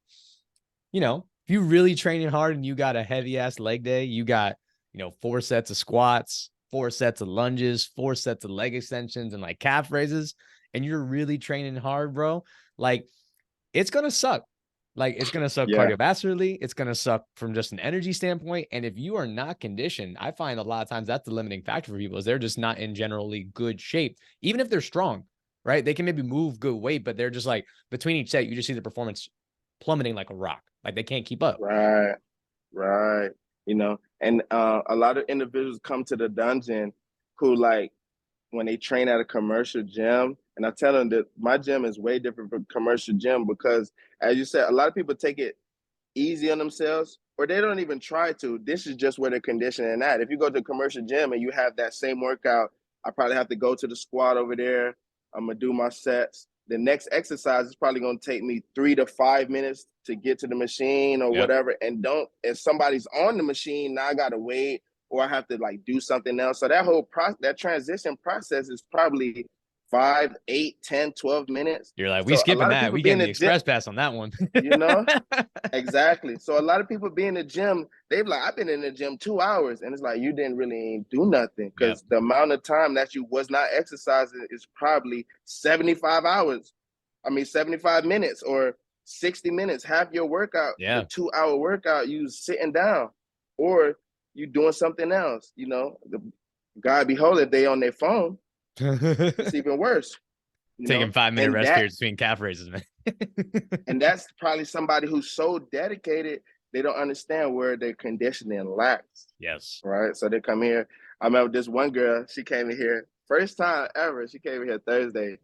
you know, if you really training hard and you got a heavy ass leg day, you got, you know, 4 sets of squats, 4 sets of lunges, 4 sets of leg extensions and like calf raises, and you're really training hard, bro, like it's going to suck. Like it's going to suck cardiovascularly. It's going to suck from just an energy standpoint. And if you are not conditioned, I find a lot of times that's the limiting factor for people is they're just not in generally good shape, even if they're strong, right? They can maybe move good weight, but they're just like between each set, you just see the performance plummeting like a rock. Like they can't keep up.
Right. You know, and a lot of individuals come to the dungeon who like when they train at a commercial gym, and I tell them that my gym is way different from commercial gym because, as you said, a lot of people take it easy on themselves or they don't even try to. This is just where they're conditioning at. If you go to a commercial gym and you have that same workout, I probably have to go to the squat over there. I'm going to do my sets. The next exercise is probably going to take me 3 to 5 minutes to get to the machine or whatever. And if somebody's on the machine, now I got to wait or I have to like do something else. So that whole that transition process is probably 5, 8, 10, 12 minutes.
You're like, we skipping that. We getting the express pass on that one.
You know? Exactly. So a lot of people be in the gym, they've like, I've been in the gym 2 hours. And it's like, you didn't really do nothing because the amount of time that you was not exercising is probably 75 minutes or 60 minutes. Half your workout, the 2-hour workout, you sitting down or you doing something else. You know, God behold, if they on their phone, it's even worse.
Taking 5-minute rest periods between calf raises, man.
And that's probably somebody who's so dedicated, they don't understand where their conditioning lacks.
Yes.
Right. So they come here. I remember this one girl, she came in here, first time ever. She came in here Thursday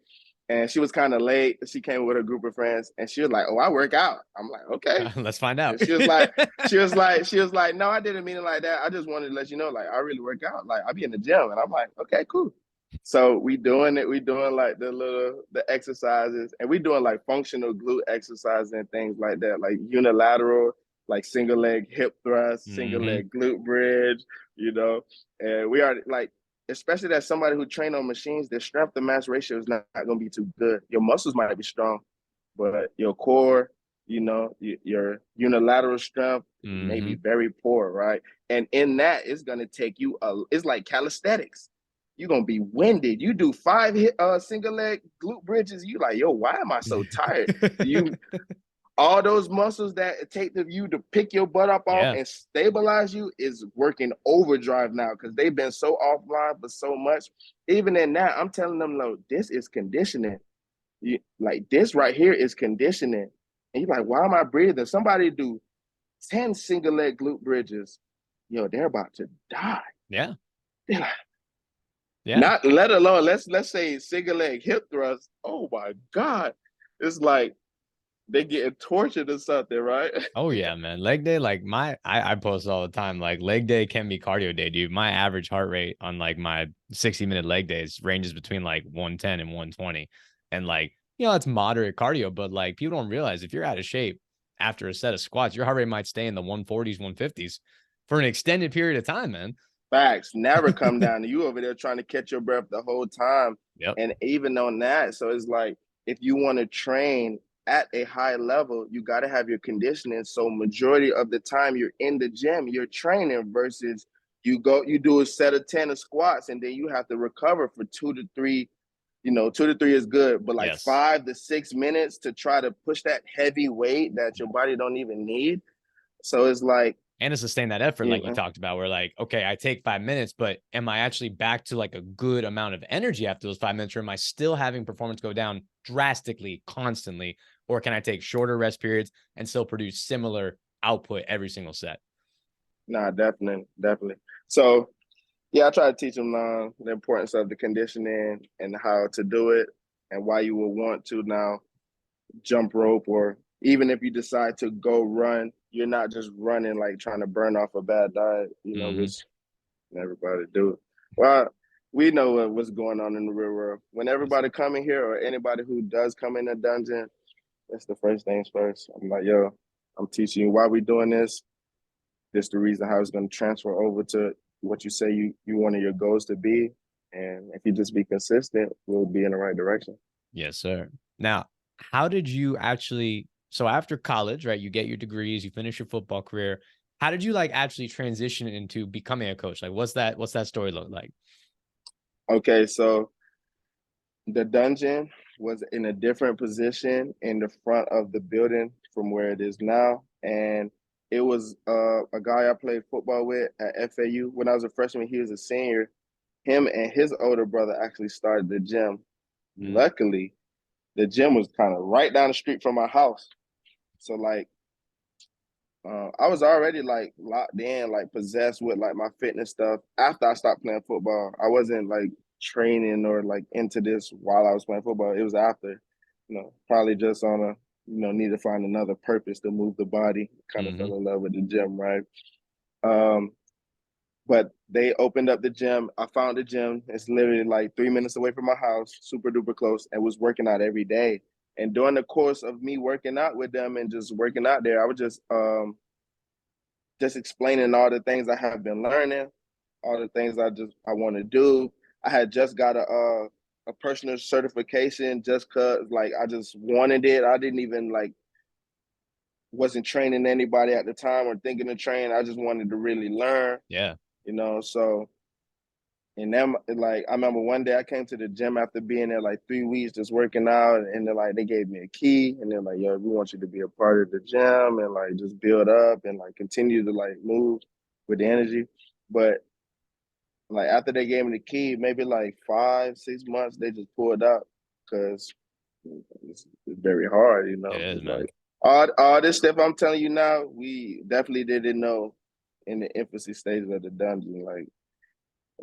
and she was kind of late. She came with a group of friends and she was like, oh, I work out. I'm like, okay.
Let's find out.
And she was like, no, I didn't mean it like that. I just wanted to let you know, like, I really work out. Like, I be in the gym. And I'm like, okay, cool. So we doing like the exercises and we doing like functional glute exercises and things like that, like unilateral, like single leg hip thrust, single leg glute bridge, you know, and we are like, especially that somebody who train on machines, their strength to mass ratio is not going to be too good. Your muscles might be strong, but your core, your unilateral strength may be very poor, right? And in that, it's going to take you, it's like calisthenics. You're going to be winded. You do 5 single leg glute bridges. You like, yo, why am I so tired? You all those muscles that it take you to pick your butt up off
Yeah.
and stabilize you is working overdrive now because they've been so offline for so much. Even in that, I'm telling them, no, this is conditioning. Like this right here is conditioning. And you're like, why am I breathing? Somebody do 10 single leg glute bridges. Yo, they're about to die.
Yeah.
They're like,
Yeah.
not let alone, let's say single leg hip thrust. Oh my God. It's like they getting tortured or something, right?
Oh yeah, man. Leg day, like I post all the time. Like leg day can be cardio day, dude. My average heart rate on like my 60-minute leg days ranges between like 110 and 120. And like, it's moderate cardio, but like people don't realize if you're out of shape after a set of squats, your heart rate might stay in the 140s, 150s for an extended period of time, man.
Facts never come down to you over there trying to catch your breath the whole time.
Yep.
And even on that, so it's like if you want to train at a high level, you got to have your conditioning. So majority of the time you're in the gym, you're training versus you do a set of 10 of squats and then you have to recover for 2 to 3. 2 to 3 is good, but like
Yes.
5 to 6 minutes to try to push that heavy weight that your body don't even need. So it's like,
and to sustain that effort, like you talked about, where like, okay, I take 5 minutes, but am I actually back to like a good amount of energy after those 5 minutes, or am I still having performance go down drastically, constantly, or can I take shorter rest periods and still produce similar output every single set?
Nah, definitely. So, yeah, I try to teach them the importance of the conditioning and how to do it, and why you will want to now jump rope, or even if you decide to go run, you're not just running like trying to burn off a bad diet, which everybody do. Well, we know what's going on in the real world. When everybody come in here, or anybody who does come in a dungeon, that's the first things first. I'm like, yo, I'm teaching you why we doing this. This the reason how it's going to transfer over to what you say you wanted your goals to be. And if you just be consistent, we'll be in the right direction.
Yes, sir. Now, how did you actually, so after college, right, you get your degrees, you finish your football career. How did you like actually transition into becoming a coach? Like, what's that story look like?
Okay, so the dungeon was in a different position in the front of the building from where it is now. And it was a guy I played football with at FAU. When I was a freshman, he was a senior. Him and his older brother actually started the gym. Luckily, the gym was kind of right down the street from my house. So like, I was already like locked in, like possessed with like my fitness stuff after I stopped playing football. I wasn't like training or like into this while I was playing football. It was after, probably just on a, need to find another purpose to move the body. Kind of fell in love with the gym, right? But they opened up the gym. I found the gym. It's literally like 3 minutes away from my house, super duper close, and was working out every day. And during the course of me working out with them and just working out there, I was just explaining all the things I have been learning, all the things I want to do. I had just got a personal certification just cause like I just wanted it. I didn't even like wasn't training anybody at the time or thinking of train. I just wanted to really learn.
Yeah.
So and then like I remember one day I came to the gym after being there like 3 weeks just working out, and they're like they gave me a key and they're like, yo, we want you to be a part of the gym and like just build up and like continue to like move with the energy. But like after they gave me the key, maybe like 5, 6 months, they just pulled out because it's very hard,
It is,
It's
man.
like all this stuff I'm telling you now, we definitely didn't know in the infancy stages of the dungeon. Like,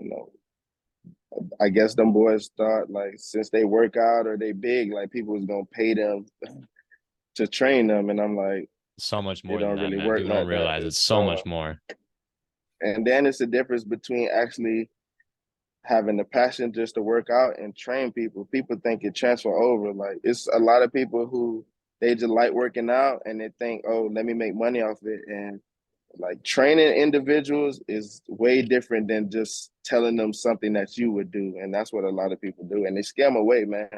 you know, I guess them boys thought like since they work out or they big, like people was gonna pay them to train them, and I'm like,
So much
it
more than
don't
that,
really
man.
work
People don't
like that.
realize it's so much more.
And then it's the difference between actually having the passion just to work out and train people. People think it transfer over. Like it's a lot of people who they just like working out and they think, oh, let me make money off it. And Like training individuals is way different than just telling them something that you would do. And that's what a lot of people do. And they scam away, man.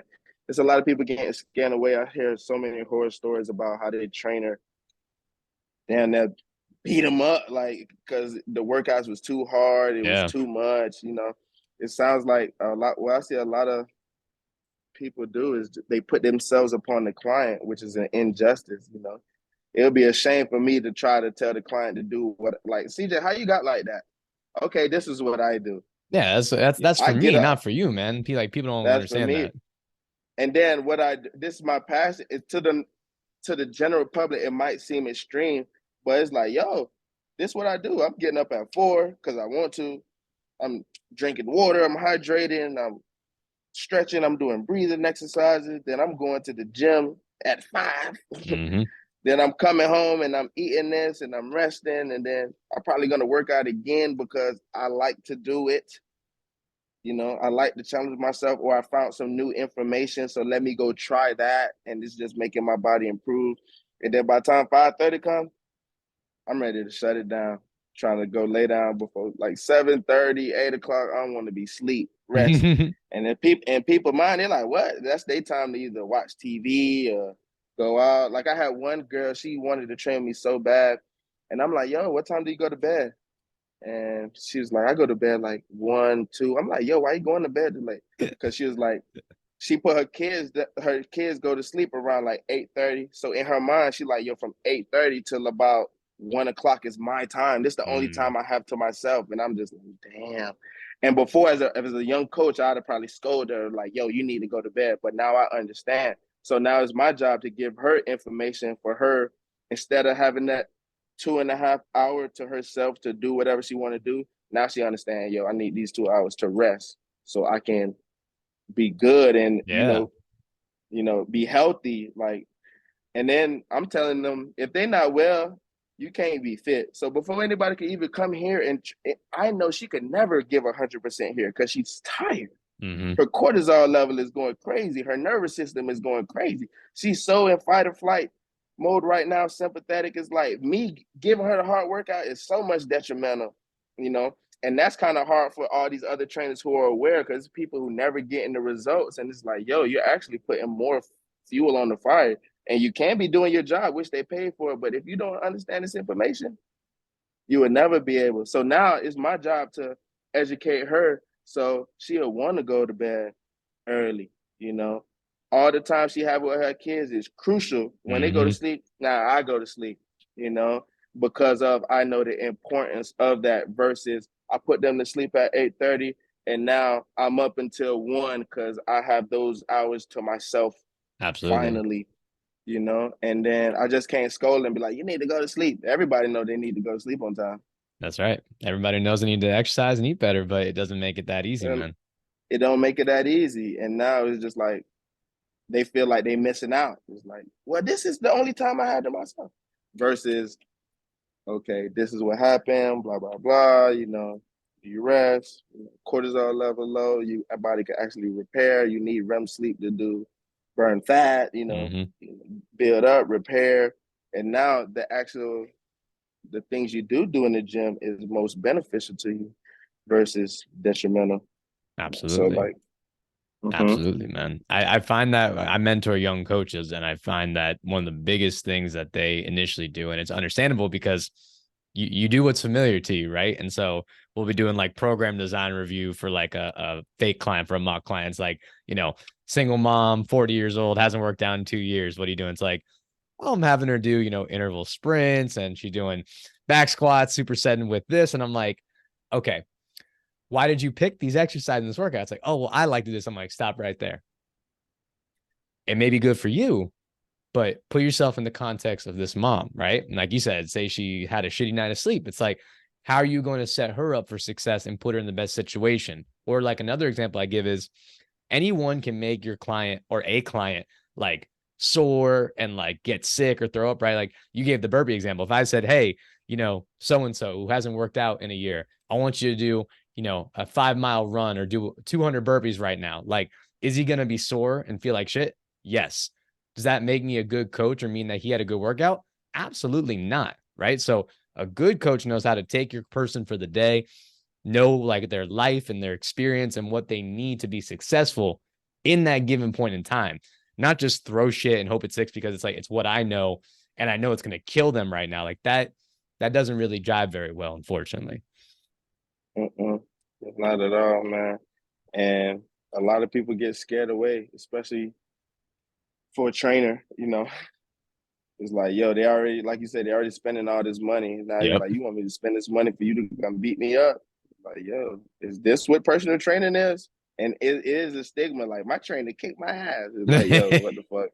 There's a lot of people getting scammed away. I hear so many horror stories about how their trainer down there beat them up, like, because the workouts was too hard. It was
Yeah.
too much, you know. It sounds like a lot. What I see a lot of people do is they put themselves upon the client, which is an injustice, you know. It'll be a shame for me to try to tell the client to do what, like, CJ, how you got like that? Okay, this is what I do.
Yeah. That's
I
for
get
me,
up.
not for you, man. People don't
That's for
understand
me.
that.
And then what I this is my passion. It to the general public, it might seem extreme, but it's like, yo, this is what I do. I'm getting up at 4 because I want to. I'm drinking water. I'm hydrating. I'm stretching. I'm doing breathing exercises. Then I'm going to the gym at 5.
Mm-hmm.
Then I'm coming home and I'm eating this and I'm resting. And then I'm probably going to work out again because I like to do it. You know, I like to challenge myself, or I found some new information. So let me go try that. And it's just making my body improve. And then by the time 5:30 comes, I'm ready to shut it down. Trying to go lay down before like 7:30, 8 o'clock. I don't want to be sleep, resting. And then people mind, they're like, what? That's their time to either watch TV or go out. Like I had one girl, she wanted to train me so bad. And I'm like, yo, what time do you go to bed? And she was like, I go to bed like 1, 2. I'm like, yo, why you going to bed late? Because she was like, she put her kids go to sleep around like 8:30. So in her mind, she like, yo, from 8:30 till about 1 o'clock is my time. This is the only
Mm.
time I have to myself. And I'm just like, damn. And before, as a young coach, I'd have probably scolded her like, yo, you need to go to bed. But now I understand. So now it's my job to give her information for her instead of having that 2.5 hour to herself to do whatever she want to do. Now she understands, yo, I need these 2 hours to rest so I can be good and
Yeah.
be healthy. Like, and then I'm telling them if they're not well, you can't be fit. So before anybody can even come here, and I know she could never give 100% here because she's tired.
Mm-hmm.
Her cortisol level is going crazy. Her nervous system is going crazy. She's so in fight or flight mode right now. Sympathetic is like me giving her the hard workout is so much detrimental, you know. And that's kind of hard for all these other trainers who are aware because people who never get in the results. And it's like, yo, you're actually putting more fuel on the fire. And you can be doing your job, which they pay for. But if you don't understand this information, you would never be able. So now it's my job to educate her so she'll want to go to bed early, you know. All the time she have with her kids is crucial. When they go to
Mm-hmm.
sleep, now I go to sleep, you know, because of I know the importance of that versus I put them to sleep at 8:30 and now I'm up until 1 because I have those hours to myself
Absolutely.
finally, you know, and then I just can't scold and be like, you need to go to sleep. Everybody know they need to go to sleep on time.
That's right. Everybody knows they need to exercise and eat better, but it doesn't make it that easy,
And
man.
it don't make it that easy. And now it's just like they feel like they missing out. It's like, well, this is the only time I had to myself. Versus, okay, this is what happened, blah, blah, blah, you know, you rest, cortisol level low, your body can actually repair. You need REM sleep to do burn fat,
Mm-hmm.
build up, repair. And now the things you do in the gym is most beneficial to you versus detrimental. So
Absolutely.
like, mm-hmm.
Absolutely, man. I find that I mentor young coaches, and I find that one of the biggest things that they initially do, and it's understandable because you do what's familiar to you, right? And so we'll be doing like program design review for like a fake client, for a mock client. It's like, single mom, 40 years old, hasn't worked out in 2 years. What are you doing? It's like, well, I'm having her do, interval sprints, and she's doing back squats, supersetting with this. And I'm like, okay, why did you pick these exercises in this workout? It's like, oh, well, I like to do this. I'm like, stop right there. It may be good for you, but put yourself in the context of this mom, right? And like you said, say she had a shitty night of sleep. It's like, how are you going to set her up for success and put her in the best situation? Or like another example I give is anyone can make your client or a client like sore and like get sick or throw up, right? Like you gave the burpee example. If I said, hey, so-and-so who hasn't worked out in a year, I want you to do, a 5-mile run or do 200 burpees right now. Like, is he going to be sore and feel like shit? Yes. Does that make me a good coach or mean that he had a good workout? Absolutely not. Right. So A good coach knows how to take your person for the day, know like their life and their experience and what they need to be successful in that given point in time. Not just throw shit and hope it sticks because it's like, it's what I know. And I know it's going to kill them right now. Like that doesn't really jive very well, unfortunately.
Not at all, man. And a lot of people get scared away, especially for a trainer, It's like, yo, they already, like you said, they already spending all this money. Now you're
Yep.
like, you want me to spend this money for you to come beat me up? Like, yo, is this what personal training is? And it is a stigma. Like, my trainer kicked my ass. It's like, yo, what the fuck?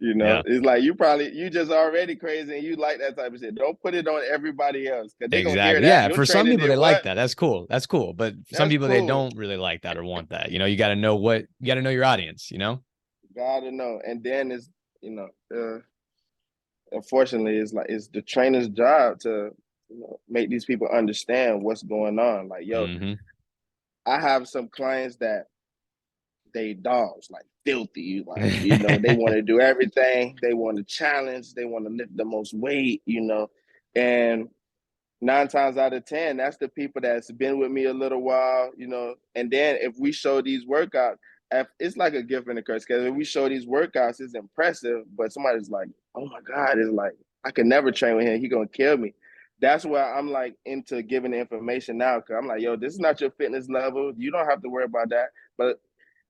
Yeah,
It's like you just already crazy and you like that type of shit. Don't put it on everybody else because they're gonna hear
exactly.
that.
Yeah.
Your
For some
trainer
people,
did
they like
what?
that. That's cool. That's cool. But for some
That's
people, they
cool.
don't really like that or want that. You got to know you got to know your audience,
Gotta know. And then it's, unfortunately, it's like it's the trainer's job to make these people understand what's going on. Like, yo,
Mm-hmm.
I have some clients that they dogs like filthy, like they want to do everything, they want to challenge, they want to lift the most weight, and 9 times out of 10, that's the people that's been with me a little while, and then if we show these workouts, it's like a gift and a curse because if we show these workouts, it's impressive, but somebody's like, oh my God, it's like I could never train with him, he gonna kill me. That's why I'm like into giving the information now because I'm like, yo, this is not your fitness level, you don't have to worry about that. But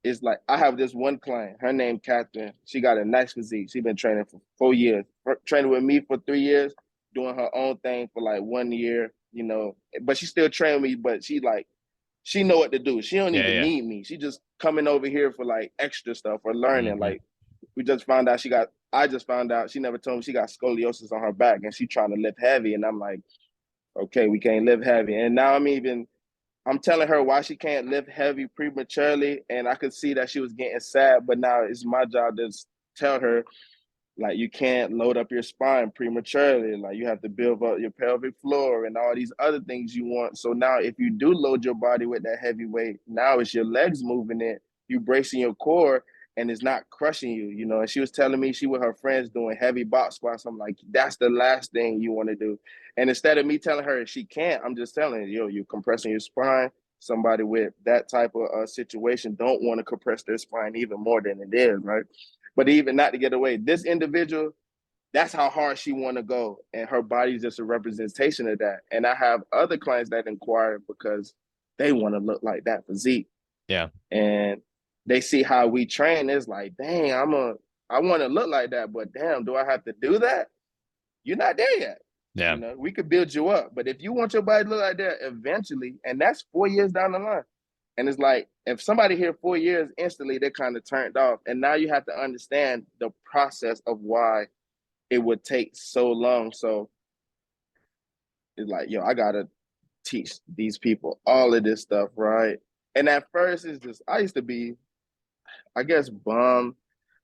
it's like I have this one client, her name Catherine. She got a nice physique. She been training for 4 years, training with me for 3 years, doing her own thing for like 1 year, But she still train me, but she know what to do. She don't
Yeah.
even
Yeah.
need me. She just coming over here for like extra stuff or learning.
Mm-hmm.
Like we just found out I just found out she never told me she got scoliosis on her back and she trying to lift heavy. And I'm like, okay, we can't lift heavy. And now I'm telling her why she can't lift heavy prematurely, and I could see that she was getting sad. But now it's my job to tell her, like, you can't load up your spine prematurely. Like, you have to build up your pelvic floor and all these other things you want. So now, if you do load your body with that heavy weight, now it's your legs moving it, you bracing your core, and it's not crushing you. And she was telling me she with her friends doing heavy box squats. I'm like, that's the last thing you want to do. And instead of me telling her she can't, I'm just telling her, yo, you're compressing your spine. Somebody with that type of situation don't want to compress their spine even more than it is, right? But even not to get away, this individual, that's how hard she want to go, and her body's just a representation of that. And I have other clients that inquire because they want to look like that physique,
Yeah.
and they see how we train. It's like, dang, I want to look like that, but damn, do I have to do that? You're not there yet.
Yeah.
We could build you up, but if you want your body to look like that eventually, and that's 4 years down the line, and it's like, if somebody here 4 years, instantly they're kind of turned off. And now you have to understand the process of why it would take so long. So it's like, yo, I got to teach these people all of this stuff, right? And at first, it's just, I used to be, I guess, bummed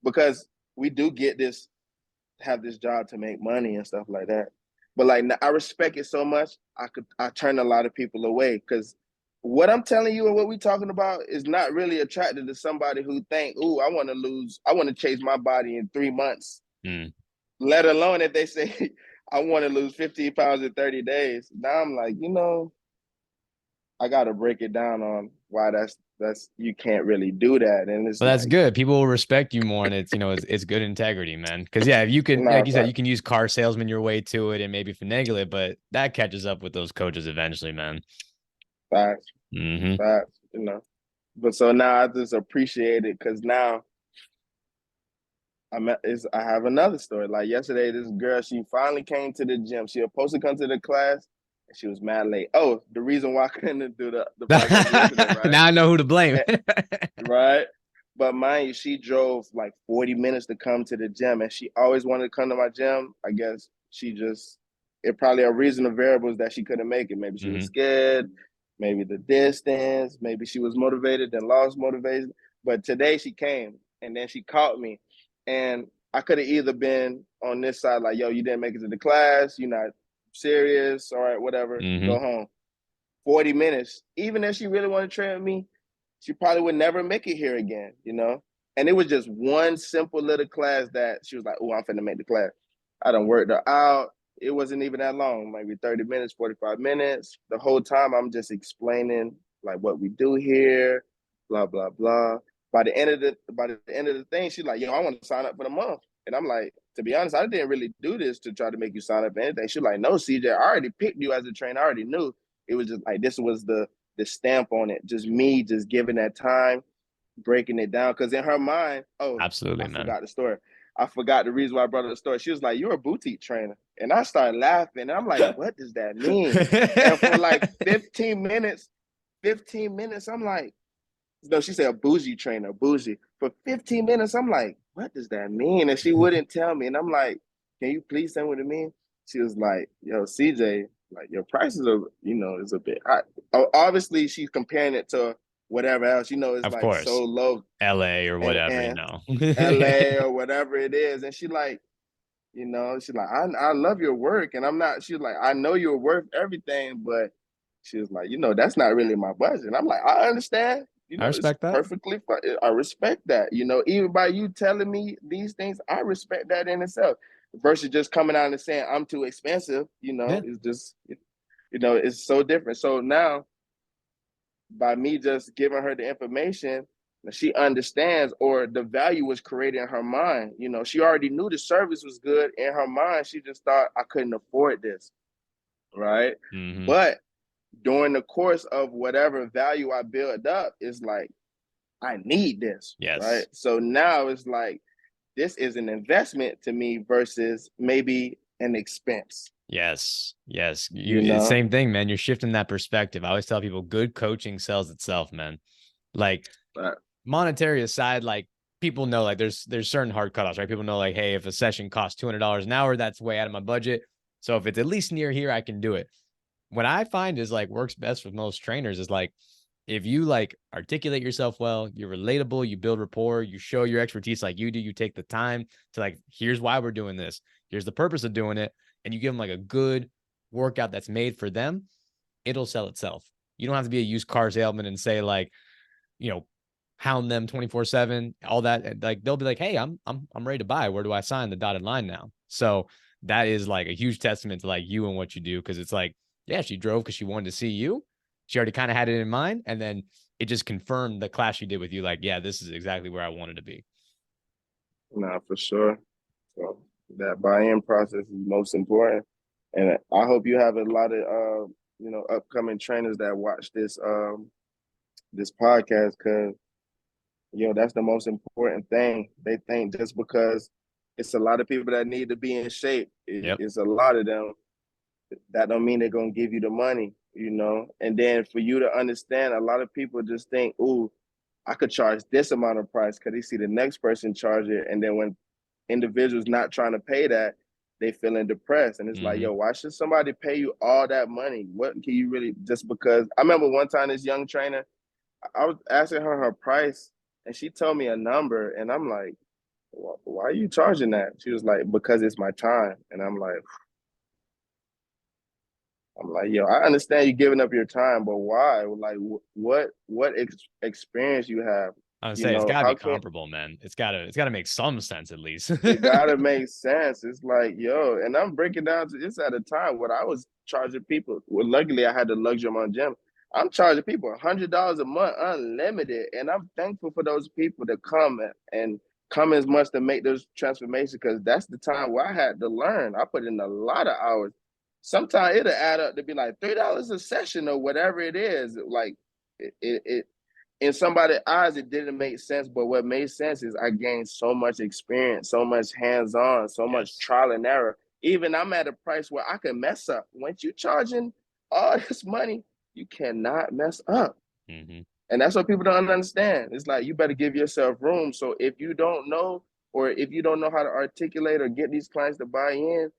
because we do have this job to make money and stuff like that. But like, I respect it so much, I turn a lot of people away because what I'm telling you and what we're talking about is not really attractive to somebody who think, "Ooh, I want to change my body in 3 months."
Mm.
Let alone if they say, "I want to lose 15 pounds in 30 days." Now I'm like, I got to break it down on why that's you can't really do that, and it's
Well, that's
like,
good. People will respect you more, and it's good integrity, man. Because yeah, if you can,
nah,
like you said, you can use car salesman your way to it and maybe finagle it, but that catches up with those coaches eventually, man.
facts,
Mm-hmm.
facts. But so now I just appreciate it because now I have another story. Like yesterday, this girl, she finally came to the gym. She was supposed to come to the class, and she was mad late. Oh, the reason why I couldn't do the podcast yesterday, right?
Now I know who to blame.
Right. But mind you, she drove like 40 minutes to come to the gym, and she always wanted to come to my gym. I guess it probably a reason of variables that she couldn't make it. Maybe she was
Mm-hmm.
scared, maybe the distance, maybe she was motivated and lost motivation. But today she came, and then she caught me, and I could have either been on this side, like, yo, you didn't make it to the class, you're not serious, all right, whatever,
Mm-hmm.
go home. 40 minutes, even if she really wanted to train with me, she probably would never make it here again. And it was just one simple little class that she was like, oh, I'm finna make the class. I done worked her out. it wasn't even that long, maybe 30 minutes, 45 minutes. The whole time I'm just explaining like what we do here, blah, blah, blah. By the end of the thing, she's like, yo, I want to sign up for the month. And I'm like, to be honest, I didn't really do this to try to make you sign up for anything. She's like, no, CJ, I already picked you as a trainer. I already knew. It was just like this was the stamp on it. Just me just giving that time, breaking it down. Because in her mind, oh,
Absolutely,
I
man.
forgot the story. I forgot the reason why I brought up the story. She was like, "You're a boutique trainer," and I started laughing. And I'm like, "What does that mean?" And for like 15 minutes, I'm like, "No." She said, "A bougie trainer, bougie." For 15 minutes, I'm like, "What does that mean?" And she wouldn't tell me. And I'm like, "Can you please tell me what it means?" She was like, "Yo, CJ, like your prices are, is a bit high." Obviously, she's comparing it to whatever else, it's
Of
like so
course.
low,
LA or
and
whatever,
and LA or whatever it is. And she like, she's like, I love your work. And I'm not, she's like, I know you're worth everything, but she was like, that's not really my budget. And I'm like, I understand,
I
it's
respect that.
perfectly fine. I respect that, even by you telling me these things, I respect that in itself versus just coming out and saying I'm too expensive,
Yeah.
it's just, it's so different. So now by me just giving her the information, she understands, or the value was created in her mind. She already knew the service was good in her mind. She just thought I couldn't afford this, right?
Mm-hmm.
But during the course of whatever value I built up, it's like I need this, right?
Yes.
So now it's like this is an investment to me versus maybe an expense.
Yes. Yes.
You know,
Same thing, man. You're shifting that perspective. I always tell people good coaching sells itself, man. Like
right.
monetary aside, like people know like there's certain hard cutoffs, right? People know like, hey, if a session costs $200 an hour, that's way out of my budget. So if it's at least near here, I can do it. What I find is like works best with most trainers is like if you like articulate yourself well, you're relatable, you build rapport, you show your expertise like you do, you take the time to like, here's why we're doing this, here's the purpose of doing it, and you give them like a good workout that's made for them, it'll sell itself. You don't have to be a used car salesman and say like, you know, hound them 24/7, all that. And like they'll be like, hey, I'm ready to buy. Where do I sign the dotted line now? So that is like a huge testament to like you and what you do. Cause it's like, yeah, she drove because she wanted to see you. She already kind of had it in mind. And then it just confirmed the class she did with you. Like, yeah, this is exactly where I wanted to be.
Nah, for sure. So that buy-in process is most important. And I hope you have a lot of upcoming trainers that watch this podcast, because that's the most important thing. They think just because it's a lot of people that need to be in shape,
Yep.
it's a lot of them, that don't mean they're gonna give you the money. And then for you to understand, a lot of people just think, "Ooh, I could charge this amount of price," because they see the next person charge it, and then when individuals not trying to pay that, they feeling depressed. And it's like,
Mm-hmm.
yo, why should somebody pay you all that money? What can you really, just because? I remember one time this young trainer, I was asking her price, and she told me a number, and I'm like, why are you charging that? She was like, because it's my time. And I'm like, yo, I understand you giving up your time, but why? Like, what experience you have?
I would say it's gotta be
How can
comparable, man. It's gotta make some sense at least.
it gotta make sense? It's like, yo, and I'm breaking down to this at a time when I was charging people. Well, luckily I had the luxury of my gym. I'm charging people $100 a month, unlimited, and I'm thankful for those people that come and come as much to make those transformations, because that's the time where I had to learn. I put in a lot of hours. Sometimes it'll add up to be like $3 a session or whatever it is. Like it in somebody's eyes, it didn't make sense. But what made sense is I gained so much experience, so much hands-on, so much
Yes.
trial and error. Even I'm at a price where I can mess up. Once you charging all this money, you cannot mess up.
Mm-hmm.
And that's what people don't understand. It's like you better give yourself room. So if you don't know, or if you don't know how to articulate or get these clients to buy in,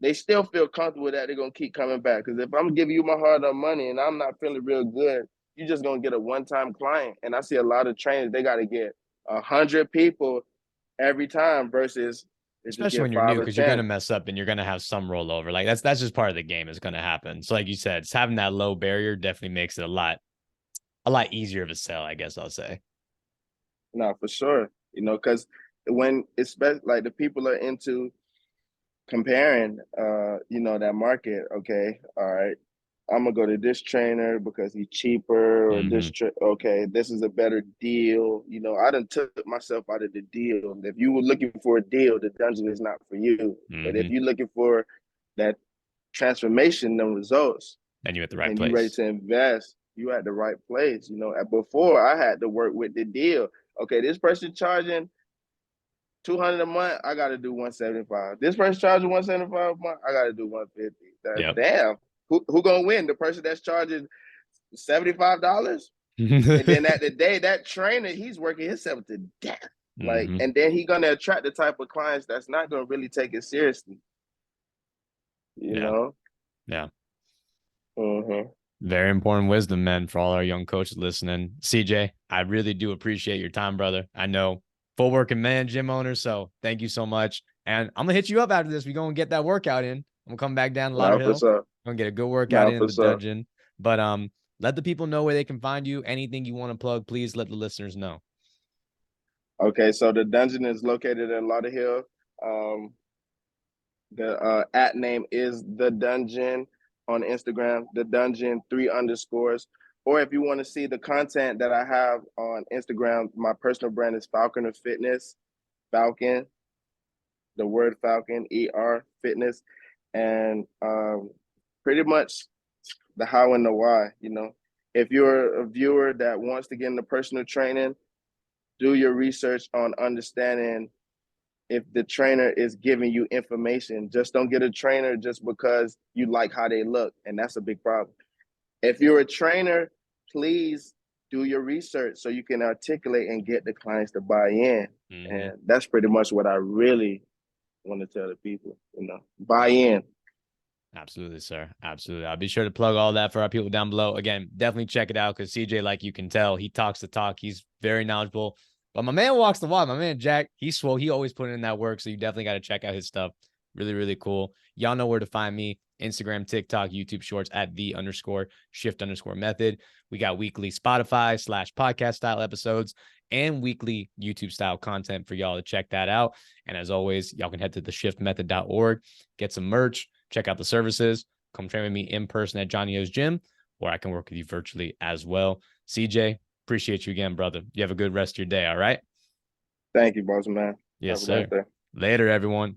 they still feel comfortable that they're gonna keep coming back. Because if I'm giving you my hard-earned money and I'm not feeling real good, you're just gonna get a one-time client. And I see a lot of trainers, they got to get 100 people every time versus they just
Especially
get
when you're
five
new,
or
because you're
10.
gonna mess up and you're gonna have some rollover. Like that's just part of the game is gonna happen. So like you said, it's having that low barrier definitely makes it a lot easier of a sell, I guess I'll say.
No, for sure. Because when, especially like the people are into comparing, that market. Okay, all right, I'm gonna go to this trainer because he's cheaper, or
Mm-hmm.
okay, this is a better deal. I done took myself out of the deal. If you were looking for a deal, the dungeon is not for you. But if
Mm-hmm.
you're looking for that transformation, the results,
And you're at the right
and you ready
place.
to invest, you at the right place. Before I had to work with the deal. Okay, this person charging 200 a month, I got to do 175. This person charging 175 a month, I got to do 150.
Yep.
Damn, who gonna win? The person that's charging $75, and then at the day that trainer, he's working himself to death.
Mm-hmm.
And then he gonna attract the type of clients that's not gonna really take it seriously. You
Yeah.
know.
Yeah.
Mm-hmm.
Very important wisdom, man, for all our young coaches listening. CJ, I really do appreciate your time, brother. I know full working man, gym owner. So thank you so much. And I'm gonna hit you up after this. We're gonna get that workout in. I'm gonna come back down to
Now for
Lauderhill.
sure.
I'm gonna get a good workout
Now
in
for
the
sure.
dungeon. But let the people know where they can find you. Anything you want to plug, please let the listeners know.
Okay, so the dungeon is located in Lauderhill. Um, The at name is the dungeon on Instagram, the dungeon 3 underscores. Or if you want to see the content that I have on Instagram, my personal brand is Falconer Fitness, Falcon, the word Falcon, Fitness, and pretty much the how and the why. If you're a viewer that wants to get into personal training, do your research on understanding if the trainer is giving you information. Just don't get a trainer just because you like how they look. And that's a big problem. If you're a trainer, please do your research so you can articulate and get the clients to buy in.
Mm-hmm.
And that's pretty much what I really want to tell the people, buy in.
Absolutely, sir. Absolutely. I'll be sure to plug all that for our people down below. Again, definitely check it out because CJ, like you can tell, he talks the talk. He's very knowledgeable. But my man walks the walk. My man Jack, he's swole. He always put in that work. So you definitely got to check out his stuff. Really, really cool. Y'all know where to find me. Instagram, TikTok, YouTube shorts at _shift_method. We got weekly Spotify/podcast style episodes and weekly YouTube style content for y'all to check that out. And as always, y'all can head to theshiftmethod.org, get some merch, check out the services, come train with me in person at Johnny O's gym, or I can work with you virtually as well. CJ, appreciate you again, brother. You have a good rest of your day. All right.
Thank you, boss man.
Yes,
Have a nice
sir.
day.
Later, everyone.